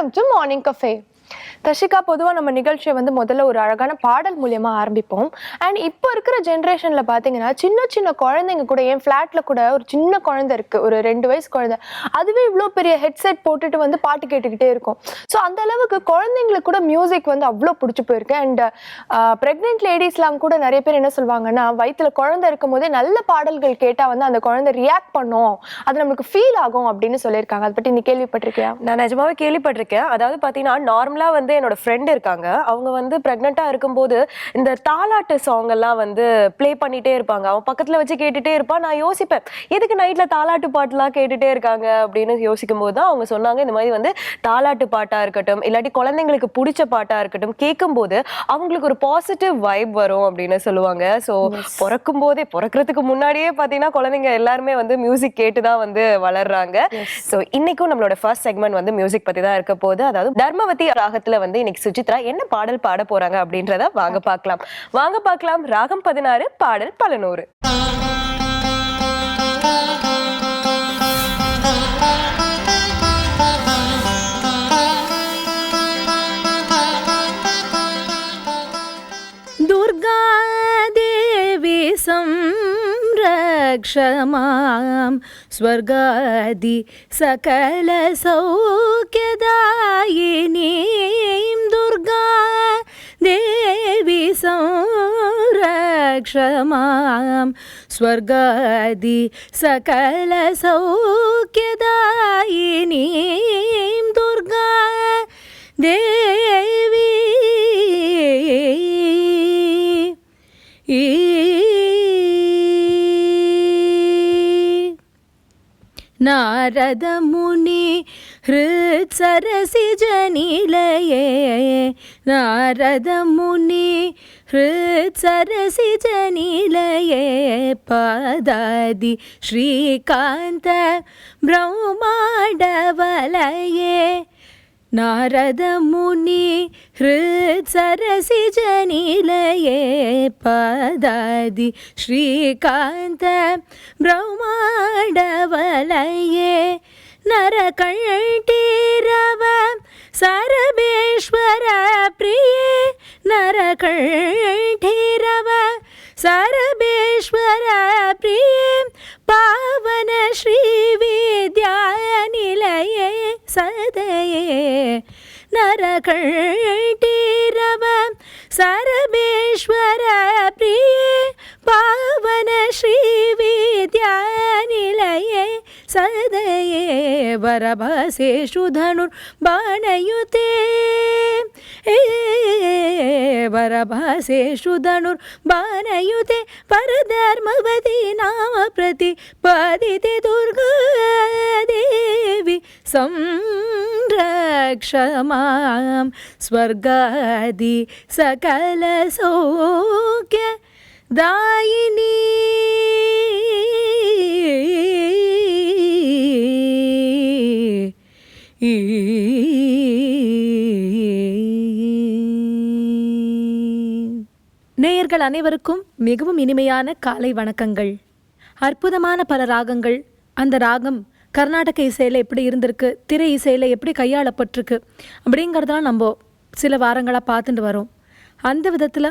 Welcome to morning cafe. Tashika, பொதுவாக நம்ம நிகழ்ச்சியை முதல்ல ஒரு அழகான பாடல் மூலியமாக ஆரம்பிப்போம். அண்ட் இப்போ இருக்கிற ஜென்ரேஷனில் பார்த்தீங்கன்னா சின்ன சின்ன குழந்தைங்க கூட, என் ஃப்ளாட்டில் கூட ஒரு சின்ன குழந்தை இருக்குது, ஒரு 2 வயசு குழந்தை. அதுவே இவ்வளோ பெரிய ஹெட்செட் போட்டுட்டு பாட்டு கேட்டுக்கிட்டே இருக்கும். ஸோ அந்த அளவுக்கு குழந்தைங்களுக்கு கூட மியூசிக் அவ்வளோ பிடிச்சி போயிருக்கு. அண்ட் ப்ரெக்னென்ட் லேடிஸ்லாம் கூட நிறைய பேர் என்ன சொல்லுவாங்கன்னா, வயிற்றுல குழந்தை இருக்கும் போதே நல்ல பாடல்கள் கேட்டால் அந்த குழந்தை ரியாக்ட் பண்ணும், அது நம்மளுக்கு ஃபீல் ஆகும் அப்படின்னு சொல்லியிருக்காங்க. அதை பற்றி நீ கேள்விப்பட்டிருக்கியா? நான் நிஜமாவே கேள்விப்பட்டிருக்கேன். அதாவது பார்த்தீங்கன்னா நார்மலாக என்னோட ஃப்ரெண்ட் இருக்காங்க. அவங்க ப்ரெக்னெண்ட்டாக இருக்கும்போது இந்த தாலாட்டு சாங் எல்லாம் ப்ளே பண்ணிட்டே இருப்பாங்க. அவன் பக்கத்தில் வச்சு கேட்டுட்டே இருப்பான். நான் யோசிப்பேன், எதுக்கு நைட்டில் தாலாட்டு பாட்டுலாம் கேட்டுட்டே இருக்காங்க அப்படின்னு யோசிக்கும் போது தான் அவங்க சொன்னாங்க, இந்த மாதிரி தாலாட்டு பாட்டாக இருக்கட்டும், இல்லாட்டி குழந்தைங்களுக்கு பிடிச்ச பாட்டாக இருக்கட்டும், கேட்கும்போது அவங்களுக்கு ஒரு பாசிட்டிவ் வைப் வரும் அப்படின்னு சொல்லுவாங்க. ஸோ பிறக்கிறதுக்கு முன்னாடியே பார்த்தீங்கன்னா குழந்தைங்க எல்லாருமே மியூசிக் கேட்டு தான் வளர்றாங்க. ஸோ இன்னைக்கும் நம்மளோட ஃபர்ஸ்ட் செக்மெண்ட் மியூசிக் பற்றி தான் இருக்க போகுது. அதாவது தர்மவதி ராகத்துல இன்னைக்கு சுசித்ரா என்ன பாடல் பாட போறாங்க அப்படின்றத வாங்க பார்க்கலாம். ராகம் 16, பாடல் பல நூறு. துர்கா தேவி ரக்ஷமாம் ஸ்வர்காதி சகல சௌக்கியதாயினீம் துர்கா தேவி ரக்ஷமாம் ஸ்வர்காதி சகல சௌக்கியதாயினீம் துர்கா தேவி நாரத முனி ஹிருத்சரசிஜ நிலையே நாரத முனி ஹிருத்சரசிஜ நிலையே பாதாதி ஸ்ரீகாந்த பிரம்மாண்டவலயே நாரத முனி ஹிருத்சரசிஜ நிலையே பாதாதி ஸ்ரீகாந்த பிரம்மாண்டவலயே நரகண்டீரவ சரபேஸ்வர பிரியே நரகண்டீரவ சரபேஸ்வர பிரியே பாவன ஸ்ரீ வித்யாநிலையே சதயே நரகண்டீரவ சரபேஸ்வர பிரியே பாவன ஸ்ரீ வித்யாநிலையே சதயே வரபாசேஷு தனுர் பாணயுதே வரபாசேஷு தனுர் பாணயுதே பரதர்மவதி நாம பிரதிபாதிதே துர்கா தேவி संरक्षमां स्वर्गादि सकल सौख्य दायिनी நேயர்கள் அனைவருக்கும் மிகவும் இனிமையான காலை வணக்கங்கள். அற்புதமான பல ராகங்கள், அந்த ராகம் கர்நாடக இசையில் எப்படி இருந்திருக்கு, திரை இசையில் எப்படி கையாளப்பட்டிருக்கு அப்படிங்கிறதெல்லாம் நம்ம சில வாரங்களாக பார்த்துட்டு வரோம். அந்த விதத்தில்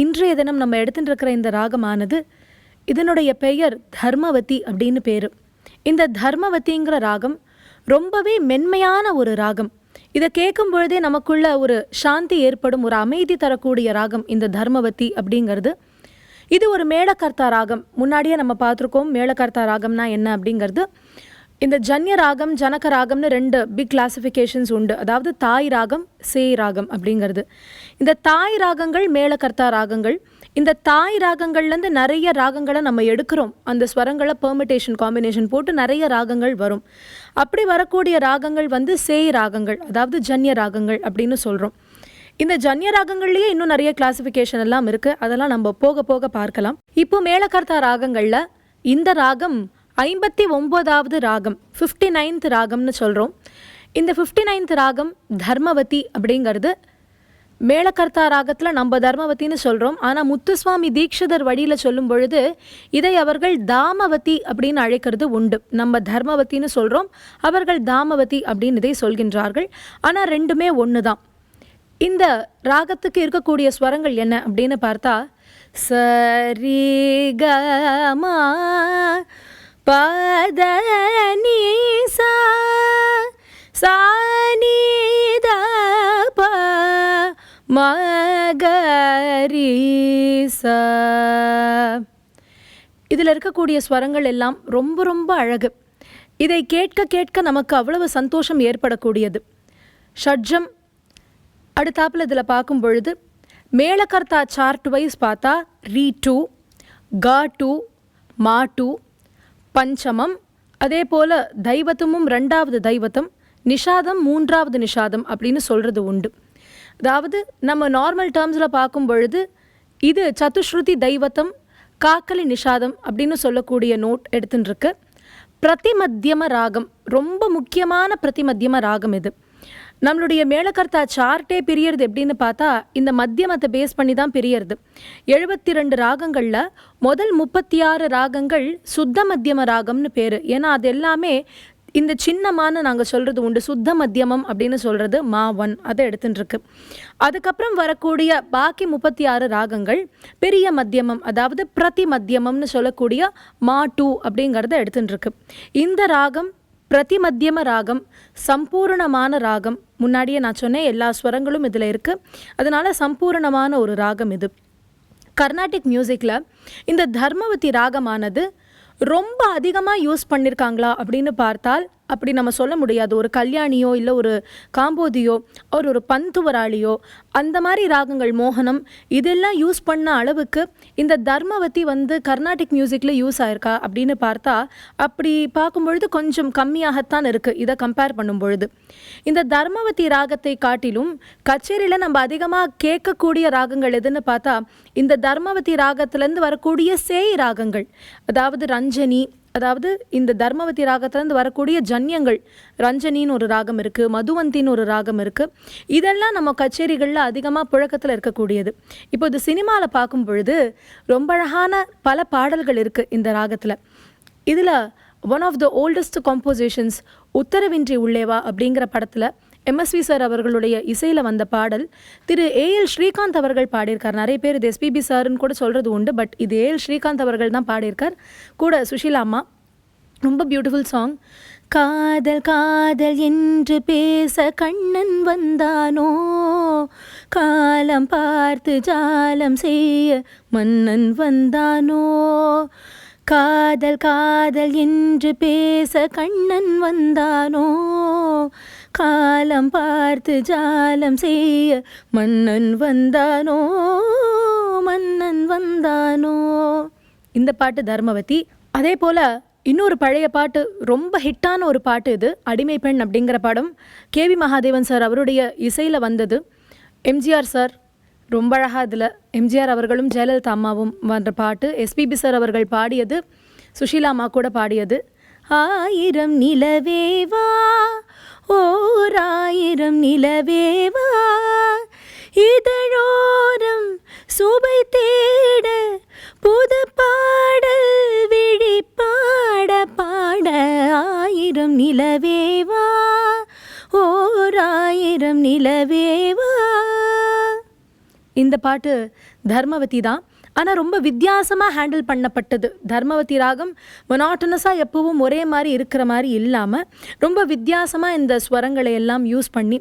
இன்றைய தினம் நம்ம எடுத்துகிட்டு இருக்கிற இந்த ராகமானது, இதனுடைய பெயர் தர்மவதி அப்படின்னு பேர். இந்த தர்மவதிங்கிற ராகம் ரொம்பவே மென்மையான ஒரு ராகம். இதை கேட்கும் பொழுதே நமக்குள்ள ஒரு சாந்தி ஏற்படும், ஒரு அமைதி தரக்கூடிய ராகம் இந்த தர்மவதி அப்படிங்கிறது. இது ஒரு மேளகர்த்தா ராகம். முன்னாடியே நம்ம பார்த்துருக்கோம் மேளகர்த்தா ராகம்னா என்ன அப்படிங்கிறது. இந்த ஜன்ய ராகம், ஜனக ராகம்னு 2 பிக் கிளாசிஃபிகேஷன்ஸ் உண்டு. அதாவது தாய் ராகம், சேய் ராகம் அப்படிங்கிறது. இந்த தாய் ராகங்கள் மேளகர்த்தா ராகங்கள். இந்த தாய் ராகங்கள்லேருந்து நிறைய ராகங்களை நம்ம எடுக்கிறோம். அந்த ஸ்வரங்களை பெர்மிட்டேஷன், காம்பினேஷன் போட்டு நிறைய ராகங்கள் வரும். அப்படி வரக்கூடிய ராகங்கள் சேய் ராகங்கள், அதாவது ஜன்ய ராகங்கள் அப்படின்னு சொல்கிறோம். இந்த ஜன்ய ராகங்கள்லேயே இன்னும் நிறைய கிளாசிஃபிகேஷன் எல்லாம் இருக்குது. அதெல்லாம் நம்ம போக போக பார்க்கலாம். இப்போ மேளகர்த்தா ராகங்களில் இந்த ராகம் 59வது ராகம், 59th ராகம்னு சொல்கிறோம். இந்த 59th ராகம் தர்மவதி அப்படிங்கிறது மேளகர்த்தா ராகத்தில் நம்ம தர்மவதின்னு சொல்கிறோம். ஆனால் முத்துசுவாமி தீக்ஷிதர் வழியில் சொல்லும் பொழுது இதை அவர்கள் தாமவதி அப்படின்னு அழைக்கிறது உண்டு. நம்ம தர்மவதின்னு சொல்கிறோம், அவர்கள் தாமவதி அப்படின்னு இதை சொல்கின்றார்கள். ஆனால் ரெண்டுமே ஒன்று தான். இந்த ராகத்துக்கு இருக்கக்கூடிய ஸ்வரங்கள் என்ன அப்படின்னு பார்த்தா சரி க மா பத நீ சா சா நீ த ப மகரி சா. இதில் இருக்கக்கூடிய ஸ்வரங்கள் எல்லாம் ரொம்ப ரொம்ப அழகு. இதை கேட்க கேட்க நமக்கு அவ்வளவு சந்தோஷம் ஏற்படக்கூடியது. ஷட்ஜம் அடுத்தாப்பில் இதில் பார்க்கும் பொழுது மேளகர்த்தா சார்ட் வைஸ் பார்த்தா ரீ 2, கா 2, மா 2, பஞ்சமம், அதே போல் தைவத்தமும் 2வது தைவத்தம், நிஷாதம் 3வது நிஷாதம் அப்படின்னு சொல்கிறது உண்டு. அதாவது நம்ம நார்மல் டேர்ம்ஸில் பார்க்கும் பொழுது இது சதுஸ்ருதி தைவத்தம், காக்கலி நிஷாதம் அப்படின்னு சொல்லக்கூடிய நோட் எடுத்துன்னு இருக்கு. பிரதிமத்தியம ராகம், ரொம்ப முக்கியமான பிரதிமத்தியம ராகம் இது. நம்மளுடைய மேளகர்த்தா சார்ட்டே பிரியறது எப்படின்னு பார்த்தா இந்த மத்தியமத்தை பேஸ் பண்ணி தான் பிரியறது. 72 ராகங்களில் முதல் 36 ராகங்கள் சுத்த மத்தியம ராகம்னு பேர். ஏன்னா அது எல்லாமே இந்த சின்னமான நாங்கள் சொல்கிறது உண்டு. சுத்த மத்தியமம் அப்படின்னு சொல்கிறது மா 1, அதை எடுத்துட்டு இருக்கு. அதுக்கப்புறம் வரக்கூடிய பாக்கி 36 ராகங்கள் பெரிய மத்தியமம், அதாவது பிரதி மத்தியமம்னு சொல்லக்கூடிய மா 2 அப்படிங்கிறத எடுத்துட்டு இருக்கு. இந்த ராகம் பிரதி மத்தியம ராகம், சம்பூர்ணமான ராகம். முன்னாடியே நான் சொன்னேன் எல்லா ஸ்வரங்களும் இதில் இருக்குது, அதனால சம்பூர்ணமான ஒரு ராகம் இது. கர்நாடிக் மியூசிக்கில் இந்த தர்மவதி ராகமானது ரொம்ப அதிகமாக யூஸ் பண்ணியிருக்காங்களா அப்படின்னு பார்த்தால் அப்படி நம்ம சொல்ல முடியாது. ஒரு கல்யாணியோ இல்லை ஒரு காம்போதியோ ஒரு பந்துவராளியோ அந்த மாதிரி ராகங்கள், மோகனம், இதெல்லாம் யூஸ் பண்ண அளவுக்கு இந்த தர்மவதி கர்நாடிக் மியூசிக்கில் யூஸ் ஆயிருக்கா அப்படின்னு பார்த்தா அப்படி பார்க்கும்பொழுது கொஞ்சம் கம்மியாகத்தான் இருக்குது இதை கம்பேர் பண்ணும் பொழுது. இந்த தர்மவதி ராகத்தை காட்டிலும் கச்சேரியில் நம்ம அதிகமாக கேட்கக்கூடிய ராகங்கள் எதுன்னு பார்த்தா இந்த தர்மவதி ராகத்திலேருந்து வரக்கூடிய சேய் ராகங்கள், அதாவது ரஞ்சனி, அதாவது இந்த தர்மவதி ராகத்திலேருந்து வரக்கூடிய ஜன்யங்கள். ரஞ்சனின்னு ஒரு ராகம் இருக்குது, மதுவந்தின்னு ஒரு ராகம் இருக்குது. இதெல்லாம் நம்ம கச்சேரிகளில் அதிகமாக புழக்கத்தில் இருக்கக்கூடியது. இப்போ இது சினிமாவில் பார்க்கும் பொழுது ரொம்ப அழகான பல பாடல்கள் இருக்குது இந்த ராகத்தில். இதில் one of the oldest compositions Uttharavindri Ullevaa அப்படிங்கிற படத்தில் எம்எஸ்வி சார் அவர்களுடைய இசையில் வந்த பாடல் திரு ஏஎல் ஸ்ரீகாந்த் அவர்கள் பாடியிருக்கார். நிறைய பேர் இது எஸ்பிபி சார்ன்னு கூட சொல்கிறது உண்டு, பட் இது ஏஎல் ஸ்ரீகாந்த் அவர்கள் தான் பாடியிருக்கார், கூட சுஷீலா அம்மா. ரொம்ப பியூட்டிஃபுல் சாங். காதல் காதல் என்று பேச கண்ணன் வந்தானோ, காலம் பார்த்து ஜாலம் செய்ய மன்னன் வந்தானோ. காதல் காதல் என்று பேச கண்ணன் வந்தானோ, காலம் பார்த்து ஜாலம் செய்ய மன்னன் வந்தானோ, மன்னன் வந்தானோ. இந்த பாட்டு தர்மவதி. அதே போல் இன்னொரு பழைய பாட்டு, ரொம்ப ஹிட்டான ஒரு பாட்டு இது, அடிமை பெண் அப்படிங்கிற படம். கேவி மகாதேவன் சார் அவருடைய இசையில் வந்தது. எம்ஜிஆர் சார் ரொம்ப அழகாக இதில் எம்ஜிஆர் அவர்களும் ஜெயலலிதா அம்மாவும் வந்த பாட்டு. எஸ்பிபி சார் அவர்கள் பாடியது, சுஷீலா அம்மா கூட பாடியது. ஆயிரம் நிலவேவா ஓர் ஆயிரம் நிலவேவா, இதழோரம் சுபை தேட புது பாடல் விழி பாட பாட. ஆயிரம் நிலவேவா ஓர் ஆயிரம் நிலவேவா. இந்த பாட்டு தர்மவதி தான், ஆனால் ரொம்ப வித்தியாசமாக ஹேண்டில் பண்ணப்பட்டது. தர்மவதி ராகம் மொனாட்டனஸாக எப்பவும் ஒரே மாதிரி இருக்கிற மாதிரி இல்லாமல் ரொம்ப வித்தியாசமாக இந்த ஸ்வரங்களை எல்லாம் யூஸ் பண்ணி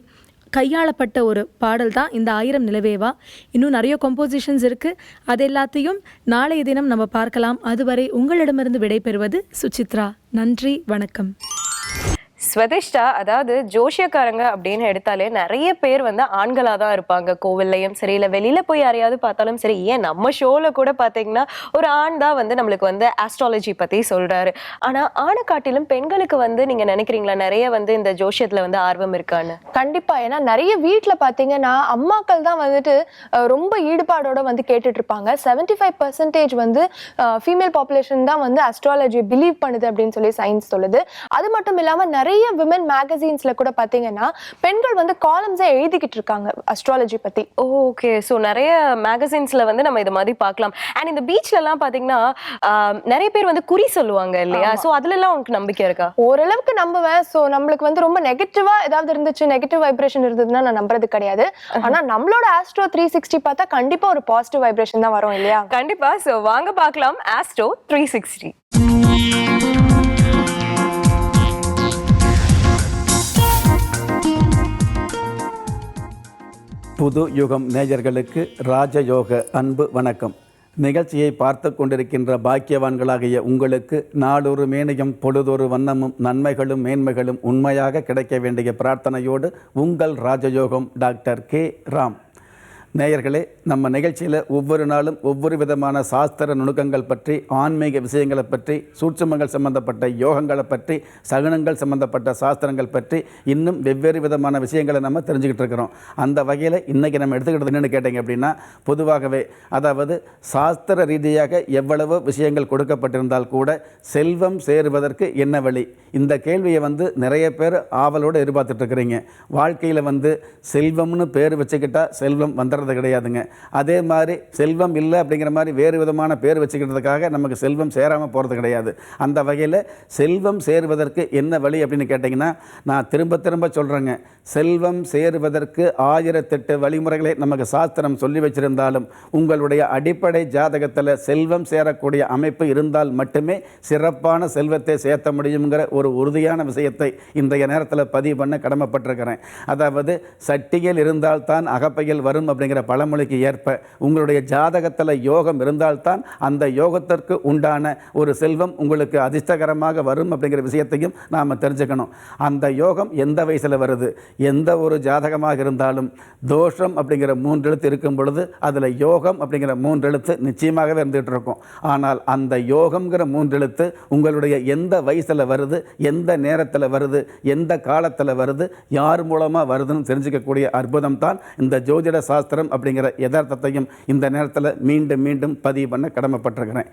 கையாளப்பட்ட ஒரு பாடல் தான் இந்த ஆயிரம் நிலவேவா. இன்னும் நிறைய கம்போசிஷன்ஸ் இருக்குது, அது எல்லாத்தையும் நாளைய தினம் நம்ம பார்க்கலாம். அதுவரை உங்களிடமிருந்து விடைபெறுவது சுசித்ரா. நன்றி, வணக்கம். ஸ்வதிஷ்டா, அதாவது ஜோஷியக்காரங்க அப்படின்னு எடுத்தாலே நிறைய பேர் ஆண்களாக தான் இருப்பாங்க. கோவில்லையும் சரி, இல்லை வெளியில போய் யாரையாவது பார்த்தாலும் சரி, ஏன் நம்ம ஷோல கூட பார்த்தீங்கன்னா ஒரு ஆண் தான் நம்மளுக்கு ஆஸ்ட்ராலஜி பத்தி சொல்றாரு. ஆனா ஆணை காட்டிலும் பெண்களுக்கு நீங்க நினைக்கிறீங்களா நிறைய இந்த ஜோஷியத்துல ஆர்வம் இருக்கான்னு? கண்டிப்பா. ஏன்னா நிறைய வீட்டுல பாத்தீங்கன்னா அம்மாக்கள் தான் ரொம்ப ஈடுபாடோட கேட்டுட்டு இருப்பாங்க. 75% ஃபீமேல் பாப்புலேஷன் தான் அஸ்ட்ராலஜி பிலீவ் பண்ணுது அப்படின்னு சொல்லி சயின்ஸ் சொல்லுது. அது மட்டும் இல்லாம நிறைய நிறைய விமன் மேகசின்ஸ்ல கூட பாத்தீங்கன்னா பெண்கள் வந்து காலம்ஸை எழுதிக்கிட்டு இருக்காங்க அஸ்ட்ராலஜி பத்தி. ஓகே, ஸோ நிறைய மேகசின்ஸ்ல வந்து நம்ம இது மாதிரி பார்க்கலாம். அண்ட் இந்த பீச்ல எல்லாம் பாத்தீங்கன்னா நிறைய பேர் வந்து குறி சொல்லுவாங்க இல்லையா? ஸோ அதுல எல்லாம் உனக்கு நம்பிக்கை இருக்கா? ஓரளவுக்கு நம்புவேன். ஸோ நம்மளுக்கு வந்து ரொம்ப நெகட்டிவா ஏதாவது இருந்துச்சு, நெகட்டிவ் வைப்ரேஷன் இருந்ததுன்னா நான் நம்புறது கிடையாது. ஆனா நம்மளோட ஆஸ்ட்ரோ 360 பார்த்தா கண்டிப்பா ஒரு பாசிட்டிவ் வைப்ரேஷன் தான் வரும் இல்லையா? கண்டிப்பா. ஸோ வாங்க பார்க்கலாம் ஆஸ்ட்ரோ 360. புது யுகம் நேயர்களுக்கு ராஜயோக அன்பு வணக்கம். நிகழ்ச்சியை பார்த்து கொண்டிருக்கின்ற பாக்கியவான்களாகிய உங்களுக்கு நாளொரு மேனையும் பொழுதொரு வண்ணமும் நன்மைகளும் மேன்மைகளும் உண்மையாக கிடைக்க வேண்டிய பிரார்த்தனையோடு உங்கள் ராஜயோகம் டாக்டர் கே ராம். நேயர்களே, நம்ம நிகழ்ச்சியில் ஒவ்வொரு நாளும் ஒவ்வொரு விதமான சாஸ்திர நுணுக்கங்கள் பற்றி, ஆன்மீக விஷயங்களை பற்றி, சூட்சுமங்கள் சம்பந்தப்பட்ட யோகங்களை பற்றி, சகுனங்கள் சம்பந்தப்பட்ட சாஸ்திரங்கள் பற்றி, இன்னும் வெவ்வேறு விதமான விஷயங்களை நம்ம தெரிஞ்சுக்கிட்டு இருக்கிறோம். அந்த வகையில் இன்றைக்கி நம்ம எடுத்துக்கிட்டது என்னென்னு கேட்டிங்க அப்படின்னா, பொதுவாகவே அதாவது சாஸ்திர ரீதியாக எவ்வளவோ விஷயங்கள் கொடுக்கப்பட்டிருந்தால் கூட செல்வம் சேருவதற்கு என்ன வழி? இந்த கேள்வியை வந்து நிறைய பேர் ஆவலோடு எதிர்பார்த்துட்ருக்குறீங்க. வாழ்க்கையில் வந்து செல்வம்னு பேர் வச்சுக்கிட்டா செல்வம் வந்துடுறது கிடையாதுங்க. அதே மாதிரி செல்வம் இல்லை அப்படிங்கிற மாதிரி வேறு விதமான பேர் வச்சுக்கிறதுக்காக நமக்கு செல்வம் சேராமல் போகிறது கிடையாது. அந்த வகையில் செல்வம் சேருவதற்கு என்ன வழி அப்படின்னு கேட்டிங்கன்னா, நான் திரும்ப திரும்ப சொல்கிறேங்க, செல்வம் சேருவதற்கு 1008 வழிமுறைகளை நமக்கு சாஸ்திரம் சொல்லி வச்சிருந்தாலும் உங்களுடைய அடிப்படை ஜாதகத்தில் செல்வம் சேரக்கூடிய அமைப்பு இருந்தால் மட்டுமே சிறப்பான செல்வத்தை சேர்த்த முடியுங்கிற ஒரு உறுதியான விஷயத்தை இன்றைய நேரத்தில் பதிவு பண்ண கடமைப்பட்டிருக்கிறேன். அதாவது சட்டியில் இருந்தால்தான் அகப்பையில் வரும் அப்படிங்கிற பழமொழிக்கு ஏற்ப உங்களுடைய ஜாதகத்தில் யோகம் இருந்தால்தான் அந்த யோகத்திற்கு உண்டான ஒரு செல்வம் உங்களுக்கு அதிர்ஷ்டகரமாக வரும் அப்படிங்கிற விஷயத்தையும் நாம் தெரிஞ்சுக்கணும். அந்த யோகம் எந்த வயசில் வருது? எந்த ஒரு ஜாதகமாக இருந்தாலும் தோஷம் அப்படிங்கிற 3 எழுத்து இருக்கும் பொழுது அதில் யோகம் அப்படிங்கிற 3 எழுத்து நிச்சயமாகவே இருந்துகிட்டு இருக்கும். ஆனால் அந்த யோகம்ங்கிற 3 எழுத்து உங்களுடைய எந்த வயசில் வருது, எந்த நேரத்தில் வருது, எந்த காலத்தில் வருது, யார் மூலமாக வருதுன்னு தெரிஞ்சுக்கக்கூடிய அற்புதம் தான் இந்த ஜோதிட சாஸ்திரம் அப்படிங்கிற யதார்த்தத்தையும் இந்த நேரத்தில் மீண்டும் மீண்டும் பதிவு பண்ண கடமைப்பட்டிருக்கிறேன்.